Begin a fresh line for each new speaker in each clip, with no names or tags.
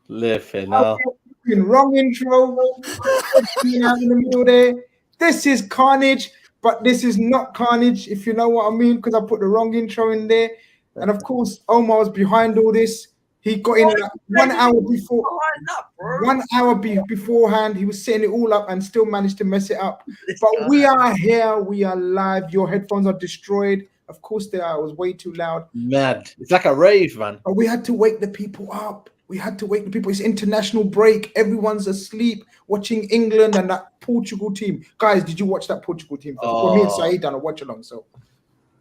Living now.
Wrong intro. In the middle there. This is Khanage, but this is not Khanage, if you know what I mean, because I put the wrong intro in there. And of course, Omar was behind all this. He got in like 1 hour before. 1 hour beforehand, he was setting it all up and still managed to mess it up. But we are here. We are live. Your headphones are destroyed. Of course they are. It was way too loud.
Mad. It's like a rave, man.
But we had to wake the people up. We had to wake the people. It's international break. Everyone's asleep watching England and that Portugal team. Guys, did you watch that Portugal team? Well, me and Saeed done a watch along. So,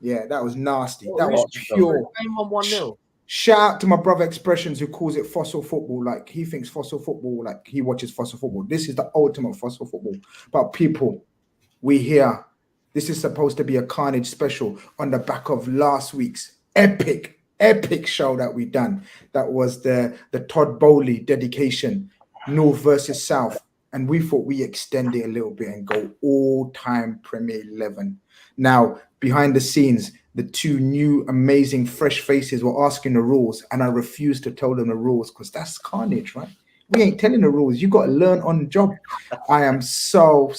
yeah, that was nasty. That was pure.
Game on 1-0.
Shout out to my brother Expressions who calls it fossil football. Like he thinks fossil football, like he watches fossil football. This is the ultimate fossil football. But people, we here. This is supposed to be a Khanage special on the back of last week's epic show that we done. That was the Todd Bowley dedication, North versus South. And we thought we extend it a little bit and go all-time Premier 11. Now, behind the scenes, the two new amazing fresh faces were asking the rules, and I refused to tell them the rules because that's Khanage, right? We ain't telling the rules. You got to learn on the job. I am so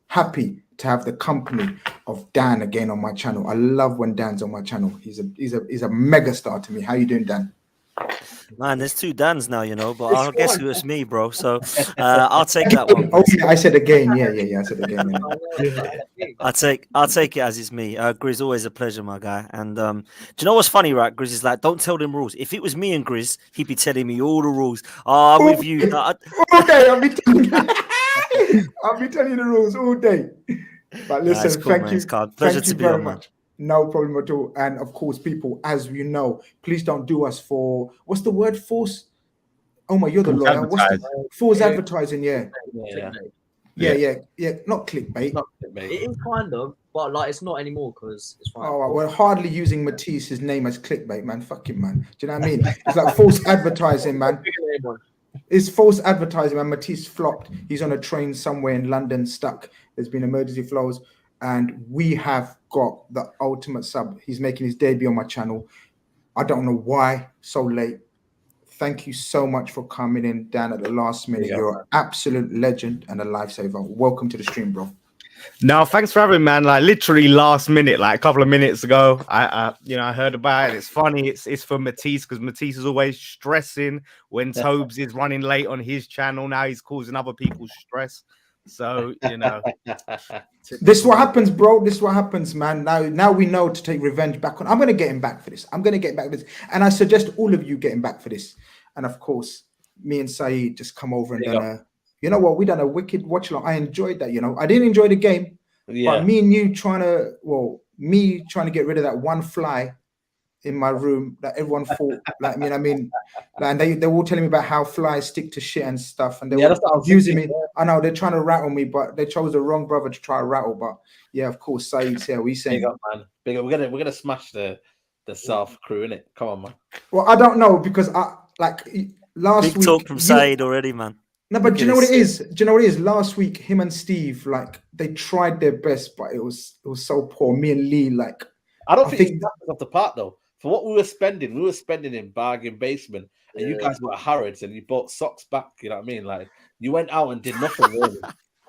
happy to have the company of Dan again on my channel. I love when Dan's on my channel. He's a mega star to me. How you doing, Dan?
Man, there's two Dans now, you know, but I guess it was me, bro. So I'll take that one.
Oh, yeah, I said again. Yeah, I said again. Yeah.
I'll take it as it's me. Grizz, always a pleasure, my guy. And do you know what's funny, right? Grizz is like, don't tell them rules. If it was me and Grizz, he'd be telling me all the rules. I'm with you.
Okay, I'll be telling you the rules all day. But listen,
cool,
thank
man.
you.
Pleasure to be on, man.
No problem at all. And of course, people, as you know, please don't do us for what's the word? Force. Oh my, you're the lawyer. What's the false advertising? Yeah. Not clickbait.
It is kind of, but like it's not anymore because it's fine.
Oh, right. We're hardly using Matisse's name as clickbait, man. Fuck him, man. Do you know what I mean? It's like false advertising, man. It's false advertising, man. Matisse flopped. He's on a train somewhere in London, stuck. There's been emergency flows. And we have got the ultimate sub. He's making his debut on my channel. I don't know why so late. Thank you so much for coming in, Dan, at the last minute. You're an absolute legend and a lifesaver. Welcome to the stream, bro.
No, thanks for having me, man. Like literally last minute, like a couple of minutes ago, I heard about it. It's funny. It's for Matisse because Matisse is always stressing when Tobes is running late on his channel. Now he's causing other people's stress. So, you know,
this is what happens, bro. This is what happens, man. Now we know to take revenge back on. I'm going to get him back for this. And I suggest all of you getting back for this. And of course, me and Saeed just come over and done you know what? We done a wicked watch along. I enjoyed that, you know. I didn't enjoy the game, but me and you trying to get rid of that one fly in my room that everyone thought, like, I mean, and they were all telling me about how flies stick to shit and stuff, and they were using me. I know they're trying to rattle me, but they chose the wrong brother to try to rattle. But yeah, of course, Saeed's here. We saying,
big up, man. Big up. We're gonna smash the South crew, innit? Come on, man.
Well, I don't know because last
big
week
talk from Saeed already, man.
No, but do you know what it is? Do you know what it is? Last week, him and Steve, like, they tried their best, but it was so poor. Me and Lee, like,
I don't think it's off the part though. For what we were spending in bargain basement, and you guys were at Harrods and you bought socks back. You know what I mean? Like you went out and did nothing really.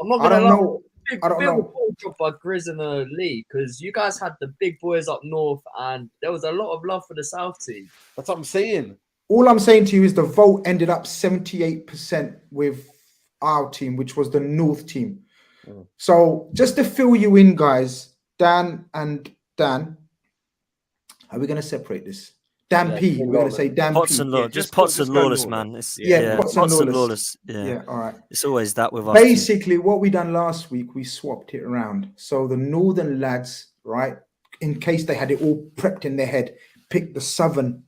I'm not gonna lie. I don't know. Job by Grizz and the league because you guys had the big boys up north, and there was a lot of love for the South team.
That's what I'm saying.
All I'm saying to you is the vote ended up 78% with our team, which was the North team. So just to fill you in, guys, Dan and Dan, are we going to separate this? Dan P. We're going to say Dan
Potts
P.
and Lawless. Just Potts and Lawless, man.
Potts and Lawless.
Yeah,
all right.
It's always that with us.
Basically, what we done last week, we swapped it around. So the Northern lads, right, in case they had it all prepped in their head, picked the Southern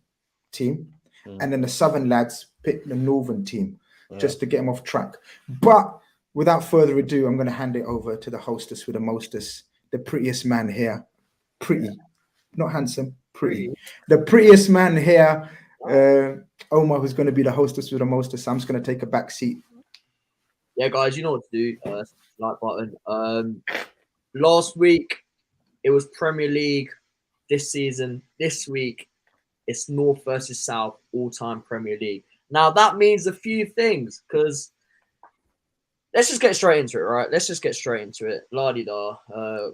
team. And then the Southern lads picked the Northern team just to get them off track. But without further ado, I'm going to hand it over to the hostess with the mostest, the prettiest man here. Pretty, not handsome, pretty. The prettiest man here, Omar, who's going to be the hostess with the mostest. I'm just going to take a back seat.
Yeah, guys, you know what to do. Like button. Last week, it was Premier League this season, this week, it's North versus South, all-time Premier League. Now, that means a few things, because let's just get straight into it, right? Let's just get straight into it. La-di-da.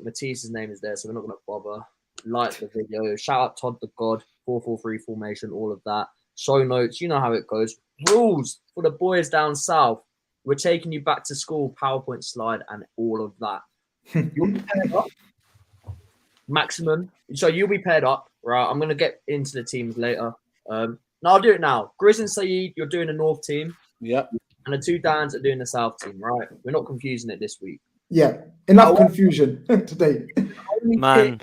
Matisse's name is there, so we're not going to bother. Like the video. Shout out Todd the God, 4-4-3 formation, all of that. Show notes, you know how it goes. Rules for the boys down south. We're taking you back to school, PowerPoint slide, and all of that. You'll be paired up. Maximum. So you'll be paired up, right? I'm going to get into the teams later. No, I'll do it now. Grizz and Saeed, you're doing the North team.
Yeah.
And the two Dans are doing the South team, right? We're not confusing it this week.
Yeah, enough confusion today.
Man,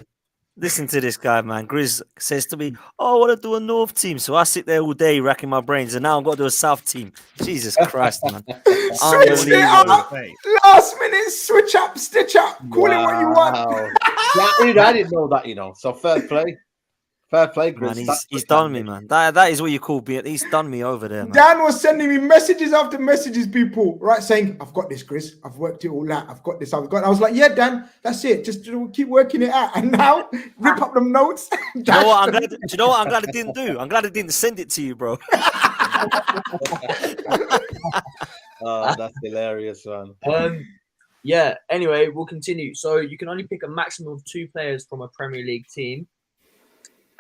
listen to this guy, man. Grizz says to me, "Oh, I want to do a North team." So I sit there all day racking my brains, and now I've got to do a South team. Jesus Christ, man.
Switch it up. Last minute, switch up, stitch up. Call it what you want.
Yeah, I didn't know that, you know. So fair play. Fair play, Grizz.
Man, he's done me, man. That is what you call being. He's done me over there, man.
Dan was sending me messages after messages, people, right, saying, "I've got this, Grizz. I've worked it all out. I've got this. I've got." I was like, "Yeah, Dan, that's it. Just keep working it out." And now, rip up them notes.
You know what? Do you know what? I'm glad I didn't do. I'm glad I didn't send it to you, bro.
Oh, that's hilarious, man.
Yeah. Anyway, we'll continue. So you can only pick a maximum of 2 players from a Premier League team.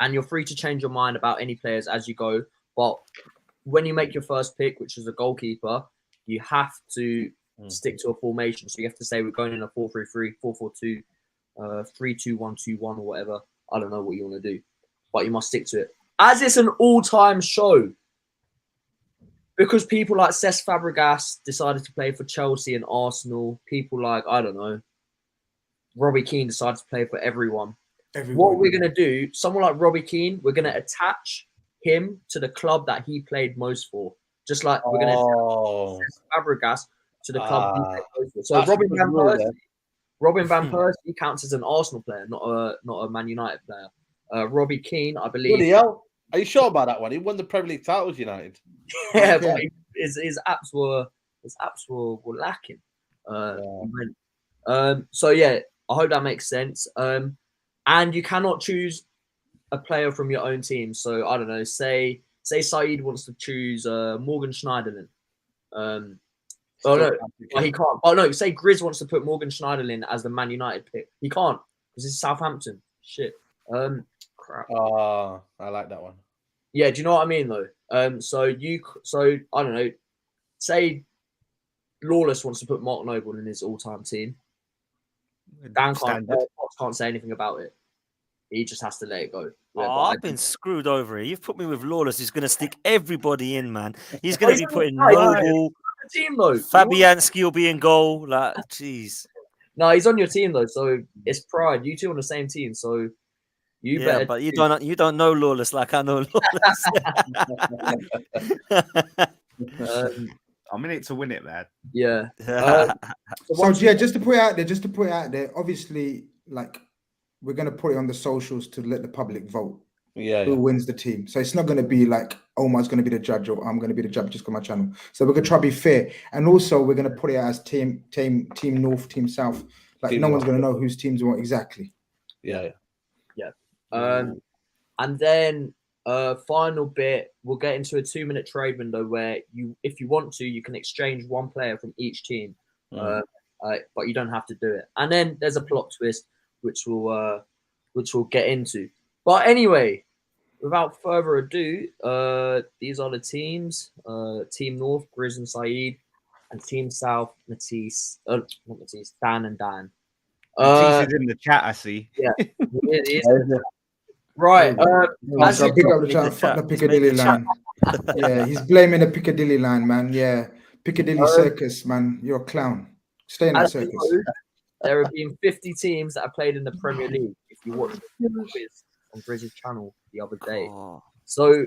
And you're free to change your mind about any players as you go. But when you make your first pick, which is a goalkeeper, you have to stick to a formation. So you have to say we're going in a 4-3-3, 4-4-2, 3-2-1-2-1 or whatever. I don't know what you want to do. But you must stick to it. As it's an all-time show, because people like Cesc Fabregas decided to play for Chelsea and Arsenal, people like, I don't know, Robbie Keane decided to play for everyone. What we're going to do, someone like Robbie Keane, we're going to attach him to the club that he played most for. Just like we're going to attach Fabregas to the club he played most for. So Robin Van Persie counts as an Arsenal player, not a Man United player. Robbie Keane, I believe.
Bloody hell. Are you sure about that one? He won the Premier League titles, United.
Yeah, but his apps were lacking. So yeah, I hope that makes sense. And you cannot choose a player from your own team. So I don't know. Say Saeed wants to choose Morgan Schneiderlin. He can't. Oh no, say Grizz wants to put Morgan Schneiderlin as the Man United pick. He can't because it's Southampton. Shit. Crap.
Oh, I like that one.
Yeah, do you know what I mean though? So I don't know. Say Lawless wants to put Mark Noble in his all-time team. Dan can't say anything about it. He just has to let it go. Yeah,
I've been screwed over here. You've put me with Lawless. He's going to stick everybody in, man. He's going to be putting Noble.
Team though.
Fabianski will be in goal. Like, jeez.
No, he's on your team though, so it's pride. You two on the same team, so you better.
But you don't know Lawless like I know Lawless.
I'm in it to win it, lad.
Yeah.
So yeah, just to put it out there, obviously, like we're gonna put it on the socials to let the public vote.
Yeah.
Who wins the team? So it's not gonna be like Omar's gonna be the judge or I'm gonna be the judge just on my channel. So we're gonna try to be fair, and also we're gonna put it as team North, team South. Like team no one's gonna know whose teams what exactly.
Yeah.
And then final bit, we'll get into a 2-minute trade window where if you want to, you can exchange one player from each team, but you don't have to do it. And then there's a plot twist, which we'll get into. But anyway, without further ado, these are the teams: Team North, Grizz and Saeed, and Team South, Matisse, not Matisse, Dan and Dan.
Matisse is in the chat, I see.
Yeah, it is. Right.
Pick up the chat. Fuck the Piccadilly line. Yeah, he's blaming the Piccadilly line, man. Yeah, Piccadilly Circus, man. You're a clown. Stay in that circus.
There have been 50 teams that have played in the Premier League. If you watched the quiz on Grizz's channel the other day, so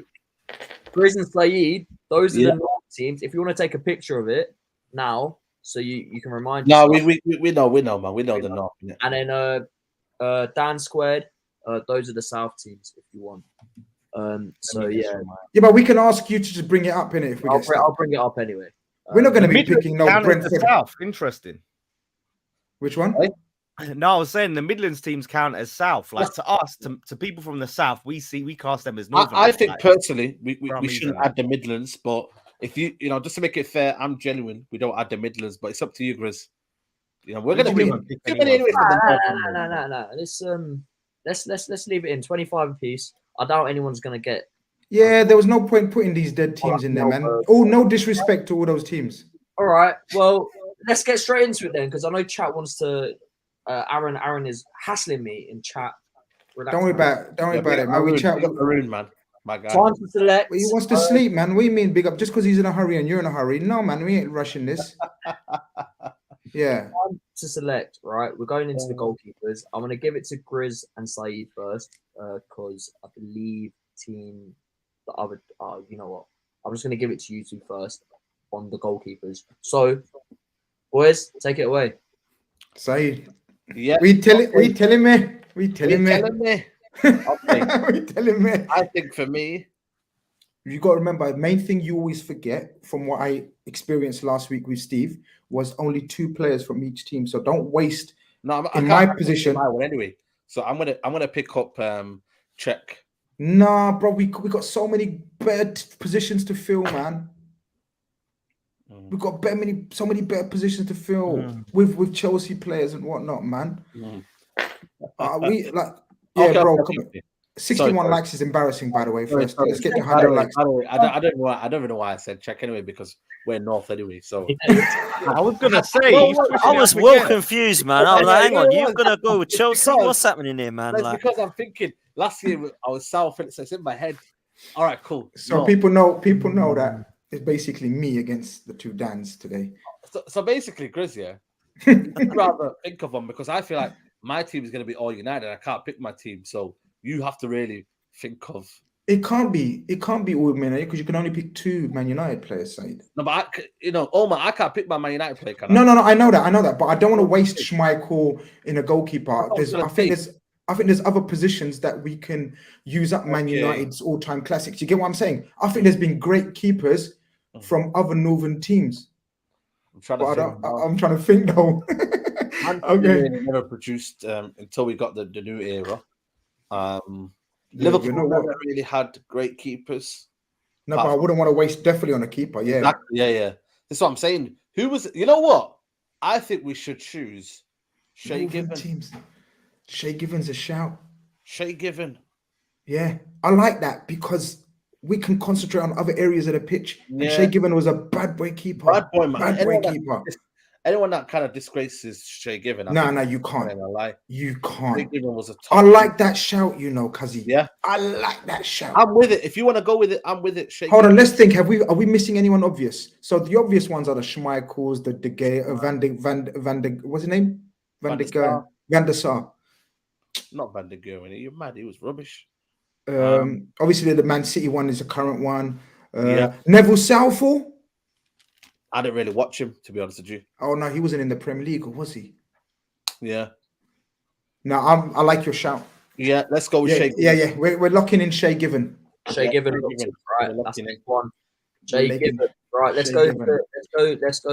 Grizz and Saeed, those are the North teams. If you want to take a picture of it now, so you can remind.
No, we know, man. We know the North. Yeah.
And then Dan squared. Those are the South teams if you want. Yeah,
but we can ask you to just bring it up in it if we
I'll bring it up anyway.
We're not going to be picking no Brentford
South. Interesting.
Which one?
No, I was saying the Midlands teams count as South. Like to us, to people from the South, we cast them as Northern.
I think
like,
personally, we shouldn't add the Midlands, but if you know, just to make it fair, I'm genuine. We don't add the Midlands, but it's up to you, Grizz. You know, we're going to be too many anyway.
No. Let's leave it in 25 apiece. I doubt anyone's going to get.
Yeah, there was no point putting these dead teams in there, man. Oh, no disrespect to all those teams.
All right, well, let's get straight into it then, because I know chat wants to. Aaron is hassling me in chat.
Don't worry about it, man. We chat.
Maroon, man. My guy.
Time to select.
He wants to sleep, man. What do you mean big up? Just because he's in a hurry and you're in a hurry? No, man. We ain't rushing this. Yeah.
Time to select, right? We're going into the goalkeepers. I'm going to give it to Grizz and Saeed first, because I believe team the other. You know what? I'm just going to give it to you two first on the goalkeepers. So, boys, take it away.
Saeed.
Yeah.
We telling me.
Okay.
We telling me.
I think for me,
you got to remember, the main thing you always forget from what I experienced last week with Steve was only 2 players from each team. So don't waste.
No,
in my position.
My one anyway. So I'm gonna pick up check.
Nah, bro, we got so many better positions to fill, man. We've got so many better positions to fill with Chelsea players and whatnot, man. We like, yeah, okay, bro. Okay. 61 likes is embarrassing, by the way. First, let's get to 100 likes.
I don't know why I said check anyway, because we're north anyway. So
I was gonna say,
I was well confused, man. I was like, hang on, you're gonna go with Chelsea? What's happening here, man?
Like, because I'm thinking last year I was South, so it's in my head. All right, cool.
So people know that it's basically me against the 2 Dans today.
So basically, Grizz, yeah, I'd rather think of them because I feel like my team is going to be all United. I can't pick my team, so you have to really think of.
It can't be all Man United because you can only pick 2 Man United players, Saeed.
No, but I can't pick my Man United player. Can I?
No, I know that, but I don't want to waste Schmeichel in a goalkeeper. I think there's other positions that we can use up Man United's all-time classics. You get what I'm saying? I think there's been great keepers from other northern teams. I'm trying to think though.
Okay. Never produced until we got the new era. Liverpool never really had great keepers.
No, but I wouldn't want to waste definitely on a keeper. Yeah.
Exactly. Yeah. That's what I'm saying. Who was? You know what? I think we should choose Shay Given.
Shay Given's a shout.
Shay Given.
Yeah, I like that because we can concentrate on other areas of the pitch. Yeah. And Shay Given was a bad boy keeper.
Bad boy, man. Anyone that kind of disgraces Shay Given.
No, you can't. You can't.
Shay Given was a top.
I like that shout, Cuzzy.
Yeah.
I like that shout.
I'm with it. If you want to go with it, I'm with it.
Hold on, let's think. Are we missing anyone obvious? So the obvious ones are the Schmeichels, the De Gea, Van de what's his name? Van der Sar.
Not Van der Sar. You're mad. He was rubbish.
Obviously the Man City one is the current one. Neville Southall.
I didn't really watch him, to be honest with you.
Oh no, he wasn't in the Premier League, or was he?
Yeah.
No, I like your shout.
Yeah, let's go with Shay.
Yeah. We're locking in Shay Given.
Shay Given, right? That's the next one. Shay Given. Right, let's go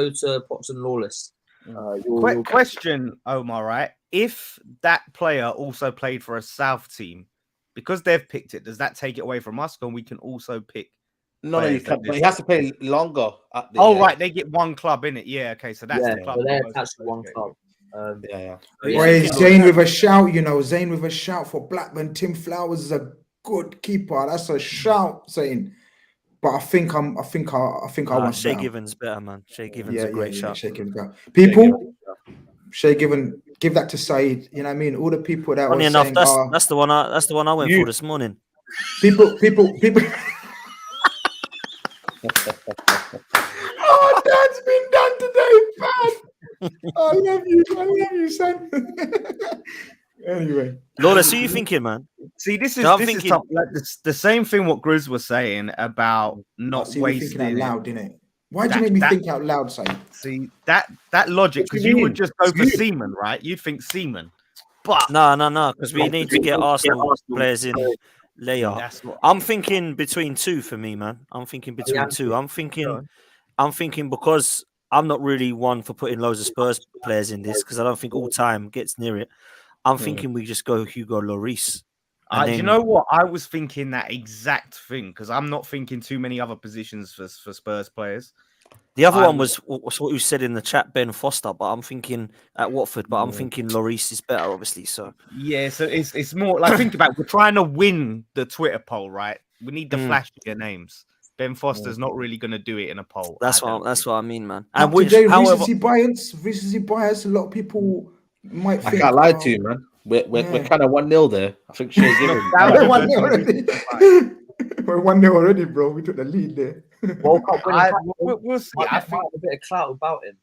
to Pops and Lawless.
Question, Omar, right? If that player also played for a South team, because they've picked it, does that take it away from us? And we can also pick.
No, you can't. But he has to play longer.
Right, they get one club in it. Yeah, okay, so that's the club.
So they're attached to one club.
Zane with a shout, Zane with a shout for Blackburn. Tim Flowers is a good keeper. That's a shout, Zane. But I think I want
Shay Given's better, man. Shay Given's a great shout.
Shay Given's better. People, Shay Given, give that to Saeed. You know what I mean? All the people that
funny enough, saying, that's the one I went for this morning.
People. Oh, that's been done today, man. I love you, son. Anyway,
Lawless, who are you thinking, man?
See, this is tough. Like the same thing what Grizz was saying about not wasting.
Thinking out loud, didn't it? Why do you make me think out loud, Saeed?
See that logic, because you would just go for Seaman, right? You'd think Seaman, but
no, because we need to get Arsenal players in later. I'm thinking between 2 for me, man. I'm thinking between 2. I'm thinking because I'm not really one for putting loads of Spurs players in this because I don't think all time gets near it. I'm thinking we just go Hugo Lloris.
Do you know what? I was thinking that exact thing because I'm not thinking too many other positions for Spurs players.
The other one was what you said in the chat, Ben Foster, but I'm thinking at Watford, but I'm thinking Lloris is better, obviously. So
yeah, so it's more like think about we're trying to win the Twitter poll, right? We need the flashier names. Ben Foster's not really going to do it in a poll.
That's what I mean, man.
And recency bias. A lot of people might think.
I can't lie to you, man. We're kind of 1-0 there. I think Shea Given.
We're 1-0 already. We're 1-0 already, bro. We took the lead there.
World Cup winning.
We'll see.
I think a bit of clout about him.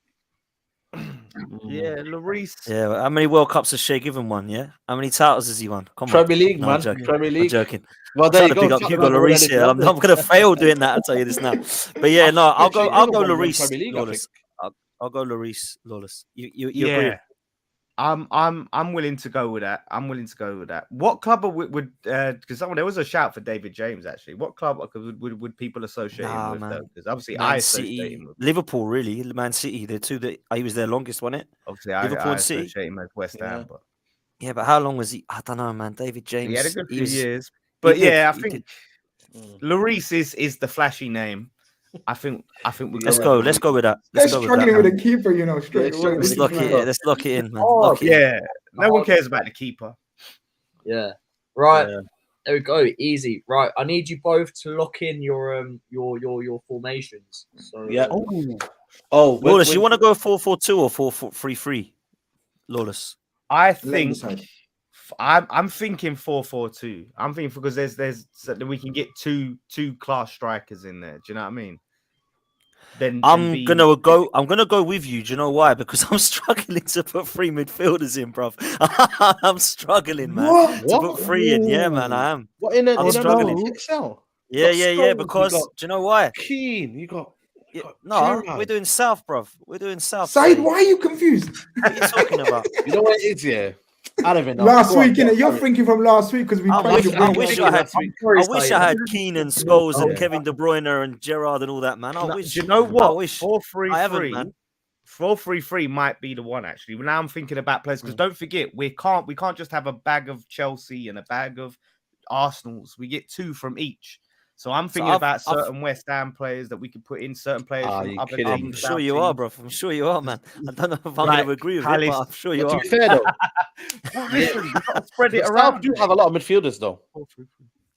Yeah, Lloris.
Yeah, how many World Cups has Shea Given won? Yeah, how many titles has he won? Come on,
Premier League,
no,
man.
I'm joking.
Premier League.
I'm joking.
Well, there you go.
Pick up Hugo Lloris here. I'm not going to fail doing that. I'll tell you this now. But yeah, no, I'll go Lloris. I'll go Lloris. Lawless. You agree?
I'm willing to go with that. What club would because there was a shout for David James actually. What club would people associate him with? Because obviously I associate him with
Liverpool, really. Man City, the two that he was there longest, wasn't it?
Obviously,
Liverpool
I
City.
associate him as West Ham, but
yeah, but how long was he? I don't know, man. David James.
He had a good few years, but yeah, I think Lloris is the flashy name. I think we
let's go with that.
They're struggling with a keeper, you know. Straight away.
Let's lock it in, man.
No one cares about the keeper.
Yeah, right. Yeah. There we go. Easy. Right. I need you both to lock in your formations. So
yeah.
Lawless, you want to go 4-4-2 or 4-3-3? Lawless.
I think I'm thinking 4-4-2. I'm thinking because there's we can get two class strikers in there. Do you know what I mean? I'm gonna go with you. Do you know why? Because I'm struggling to put 3 midfielders in, bruv. I'm struggling, man. To put 3 in. Yeah, man, I am. I'm struggling. Yeah. Because do you know why?
Keane, you got.
No, we're doing South, bruv. We're doing South.
Saeed, why are you confused?
What are you talking about?
You know what it is, yeah. I don't even know.
Last week, innit? You're thinking from last week because we played.
I wish I had Keane and Scholes and Kevin De Bruyne and Gerrard and all that, man. Do
you know what? 4-3-3. 4-3-3 might be the one actually. Now I'm thinking about players because don't forget we can't just have a bag of Chelsea and a bag of Arsenals. We get 2 from each. So I'm thinking about certain West Ham players that we could put in certain players from other teams.
I'm sure you are, bro. I'm sure you are, man. I don't know if I'm going to agree with it, but I'm sure you are.
To be fair, though,
listen, you've got to spread it around.
Do have a lot of midfielders, though.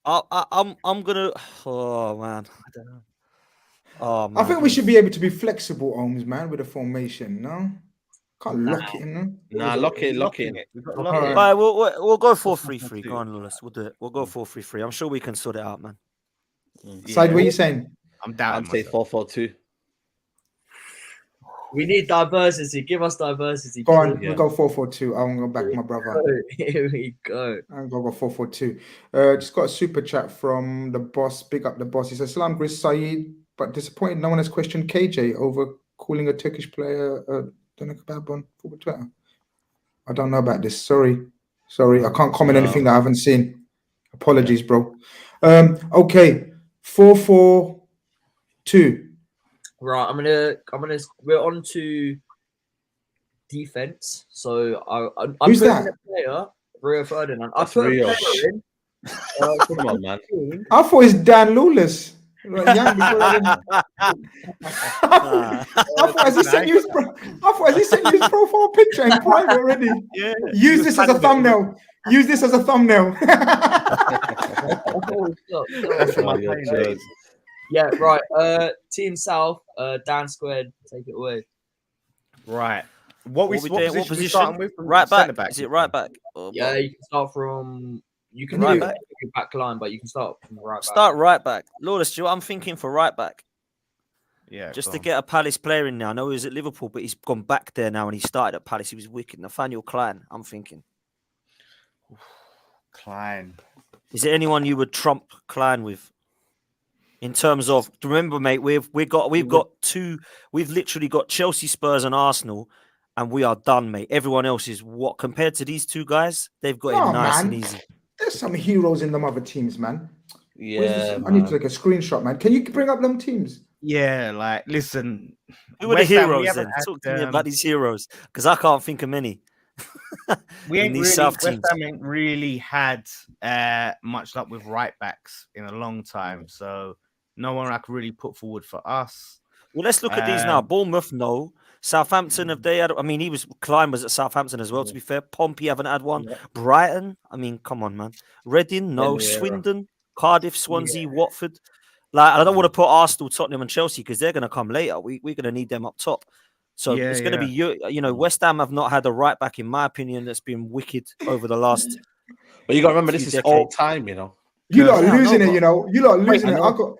I'm gonna. Oh man, I don't know. Oh man,
I think we should be able to be flexible, Holmes, man, with a formation. No, can't lock it in.
Nah, lock it in.
All right, we'll go 4-3-3. Go on, Lawless. We'll do it. We'll go 4-3-3. I'm sure we can sort it out, man.
Saeed, what are you saying?
I'm down.
I'd say 4-4-2.
We need diversity. Give us diversity.
Go on, we'll go 4-4-2. I'm gonna back my brother.
Here we go.
I'm gonna go 4-4-2. Just got a super chat from the boss. Big up the boss. He says, "Salam, Grizz Saeed, but disappointed no one has questioned KJ over calling a Turkish player don't know about on football Twitter. I don't know about this. Sorry. I can't comment anything that I haven't seen. Apologies, bro. Okay. 4-4-2.
Right, I'm gonna. We're on to defense. So I'm
who's that?
A player, Rio Ferdinand. I put a player in.
Come on, man.
I thought it's Dan Lawless. Right, I thought as he sent you his profile picture in private already. Yeah. Use this as a thumbnail.
That's my yeah, right. Team South, Dan Squared, take it away.
Right. What position? With?
Right back. Is it right back?
Yeah, you can start from. You can right back. Back line, but you can start from right back.
Start right back. Lawless, I'm thinking for right back.
Yeah.
Just to get a Palace player in now. I know he was at Liverpool, but he's gone back there now and he started at Palace. He was wicked. Nathaniel Klein, I'm thinking.
Klein.
Is there anyone you would trump Klein with? In terms of, remember, mate, we've literally got Chelsea, Spurs, and Arsenal, and we are done, mate. Everyone else is what compared to these two guys, they've got it nice and easy.
There's some heroes in them other teams, man.
Yeah,
I need to take a screenshot, man. Can you bring up them teams?
Yeah, like listen,
Who are the
West Ham, we
heroes
haven't
then?
had,
Talk to me about these heroes, because I can't think of many.
we
in
ain't
these
really,
South
West
teams.
Ham ain't really had much luck with right backs in a long time. So no one I could really put forward for us.
Well, let's look at these now. Bournemouth, no. Southampton, have they had? I mean, Klein was at Southampton as well, to be fair. Pompey haven't had one.
Yeah.
Brighton, I mean, come on, man. Reading, no. Swindon, Cardiff, Swansea, Watford. Like, I don't want to put Arsenal, Tottenham, and Chelsea because they're going to come later. We're going to need them up top. So it's going to be, you know, West Ham have not had a right back, in my opinion, that's been wicked over the last.
But you got to remember, this is all time, you know.
You lot are losing it, you know. You lot are losing it. I got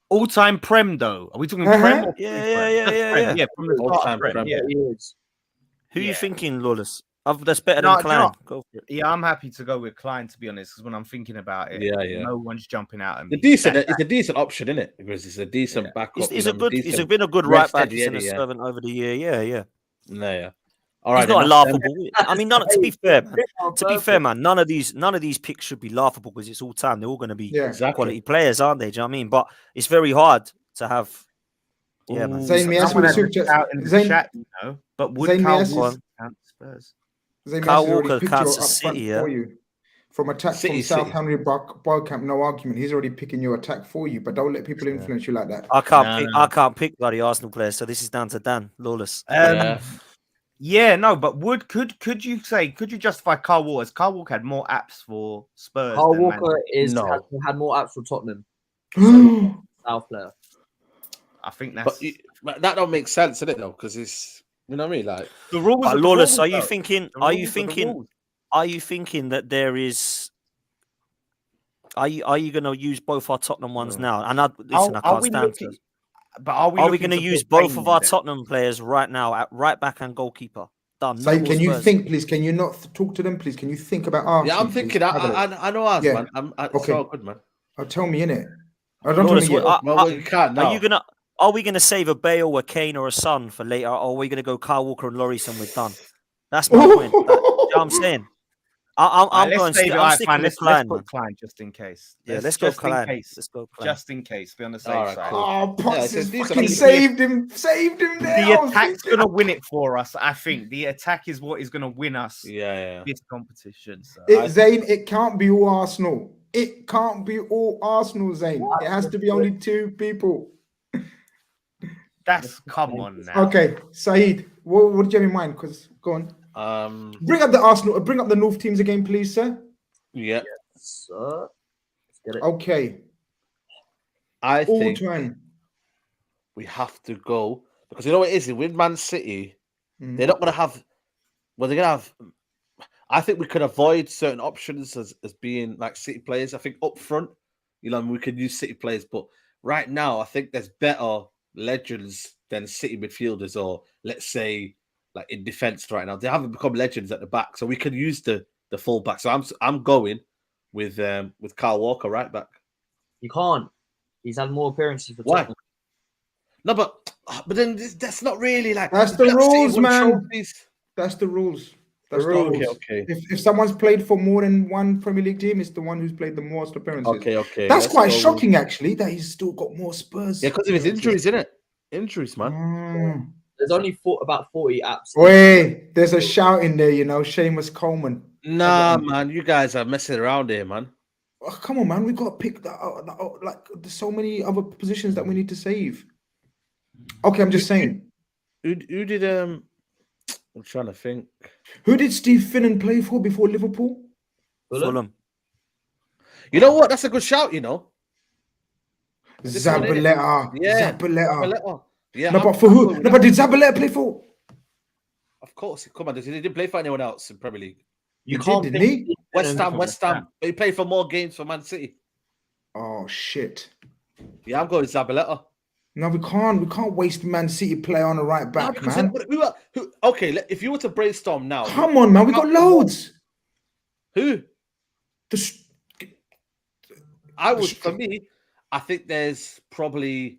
all-time Prem, though. Are we talking Prem? Or
Yeah.
Yeah, from the
All-time
Prem.
Prem.
Yeah.
Who are you thinking, Lawless? That's better than Klein. Go for it.
Yeah, I'm happy to go with Klein, to be honest, because when I'm thinking about it, no one's jumping out at me.
It's a decent option, isn't it? Because it's a decent backup.
He's been a good right back. He's been a servant over the year. Yeah.
All right.
He's not a laughable. I mean, to be fair, man, none of these picks should be laughable because it's all time. They're all going to be quality players, aren't they? Do you know what I mean? But it's very hard to have. Yeah, man.
Zayn, me ask me the
chat, you know, but would Kall Walker count Spurs?
Kyle Walker counts to City,
for you. From attack from Southampton Barcamp, no argument. He's already picking your attack for you, but don't let people influence you like that.
I can't pick bloody Arsenal players, so this is down to Dan, Lawless.
Yeah, no, but could you justify Kyle Walker? As Kyle Walker had more apps for Spurs.
Kyle Walker had more apps for Tottenham. South player.
I think that's
but that don't make sense, does it though? Because it's, you know what I mean, like
the rules.
But Lawless, are you thinking that there is? Are you going to use both our Tottenham ones now? And I can't stand it.
But are we
going to use both of our Tottenham players right now at right back and goalkeeper? Done.
So can you think, please? Can you not talk to them, please? Can you think about ours?
Yeah, I'm thinking. I know ours, man. It's so good, man.
Tell me, innit? I don't
you can't now.
Are we gonna save a Bale, a Kane, or a Son for later? Or are we gonna go Kyle Walker and Lloris and we're done? That's my point. You know what I'm saying? I'm sticking with Klein.
Let's put Klein just in case.
Let's go Klein. Let's go Klein.
Just in case. Be on the safe side.
Oh, Potts fucking saved him there.
The attack's gonna win it for us. I think the attack is what is gonna win us. This competition. So
Zayn, it can't be all Arsenal. It can't be all Arsenal, Zayn. It has to be only two people.
That's come on now.
Okay, Saeed, what did you have in mind? Because go on. Bring up the Arsenal. Bring up the North teams again, please, sir.
Yeah.
Yes, sir. Let's get it.
Okay.
I think we have to go because you know what it is with Man City. They're not going to have. Well, they're going to have. I think we could avoid certain options as being like City players. I think up front, you know, we could use City players, but right now, I think there's better legends than City midfielders, or let's say like in defense right now. They haven't become legends at the back, so we can use the full back. So I'm going with Kyle Walker right back.
You can't. He's had more appearances for
Why?
Tottenham.
No, but then that's not really like
that's the rules, man. That's the rules. That's the rules.
Okay.
If someone's played for more than one Premier League team, it's the one who's played the most appearances.
Okay.
That's quite shocking, actually, that he's still got more Spurs.
Yeah, because of his injuries, isn't it? Injuries, man.
There's only about 40 apps.
Wait, there's a shout in there, you know, Seamus Coleman.
Nah, man, you guys are messing around here, man.
Oh, come on, man, we got to pick like there's so many other positions that we need to save. Okay, I'm just saying.
Who did I'm trying to think.
Who did Steve Finnan play for before Liverpool?
Fulham.
You know what? That's a good shout, you know.
Zabaleta.
Yeah.
Zabaleta.
Yeah.
No, but for who? No, but did Zabaleta play for?
Of course. Come on. He didn't play for anyone else in Premier League.
Didn't he?
West Ham. He played for more games for Man City.
Oh, shit.
Yeah, I'm going Zabaleta.
No, we can't waste Man City player on the right back, man.
Okay, if you were to brainstorm now.
Come on, man. We got loads.
Who? For me, I think there's probably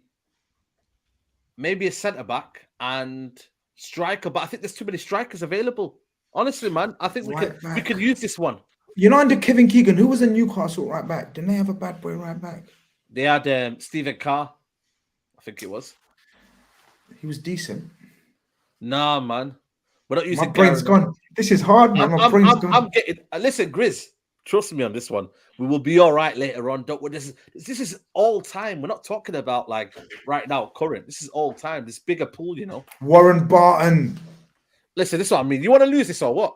maybe a centre-back and striker, but I think there's too many strikers available. Honestly, man, I think we could use this one.
You know, under Kevin Keegan, who was a Newcastle right back? Didn't they have a bad boy right back?
They had Stephen Carr. I think it was.
He was decent.
Nah, man. We're not using.
My brain's gone. This is hard, man. My brain's gone.
I'm getting. Listen, Grizz. Trust me on this one. We will be all right later on. Don't. This is all time. We're not talking about like right now, current. This is all time. This bigger pool, you know.
Warren Barton.
Listen, this is what I mean. You want to lose this or what?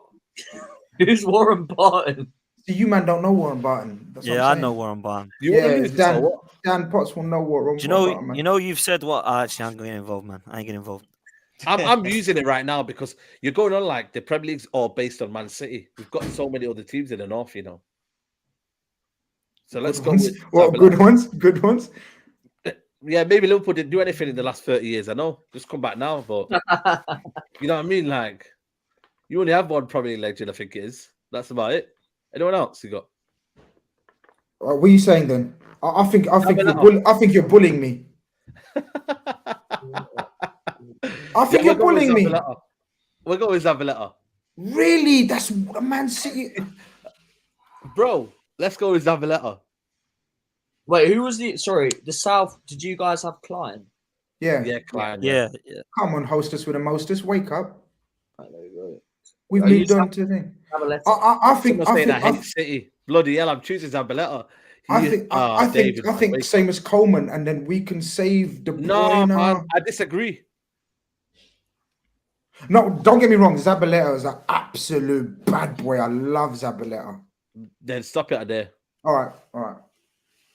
Who's Warren Barton?
See, you man don't know Warren Barton. That's
yeah, I know Warren Barton.
You want to lose this or what?
Dan Potts will know Warren
Barton. You know, you've said what? Actually, I'm getting involved, man. I ain't getting involved.
I'm using it right now because you're going on like the Premier League's all based on Man City. We've got so many other teams in the north, you know. So let's go.
Well, good ones. Good ones.
Yeah, maybe Liverpool didn't do anything in the last 30 years. I know. Just come back now, but you know what I mean? Like, you only have one Premier League legend, I think it is. That's about it. Anyone else you got?
What are you saying then? I think you're bullying me. I think you're bullying me.
We'll go with Zabaleta.
Really? That's a Man City.
Bro, let's go with Zabaleta.
Wait, who was the South? Did you guys have Klein?
Yeah.
Yeah, Klein.
Yeah.
Come on, hostess with a mostess. Wake up.
Right, there we go.
We've moved on to thing. I think
hate City. Bloody hell, I'm choosing Zabaleta.
I think same as Coleman, and then we can save De Bruyne.
No, man, I disagree.
No, don't get me wrong. Zabaleta is an absolute bad boy. I love Zabaleta.
Then stop it there.
All right.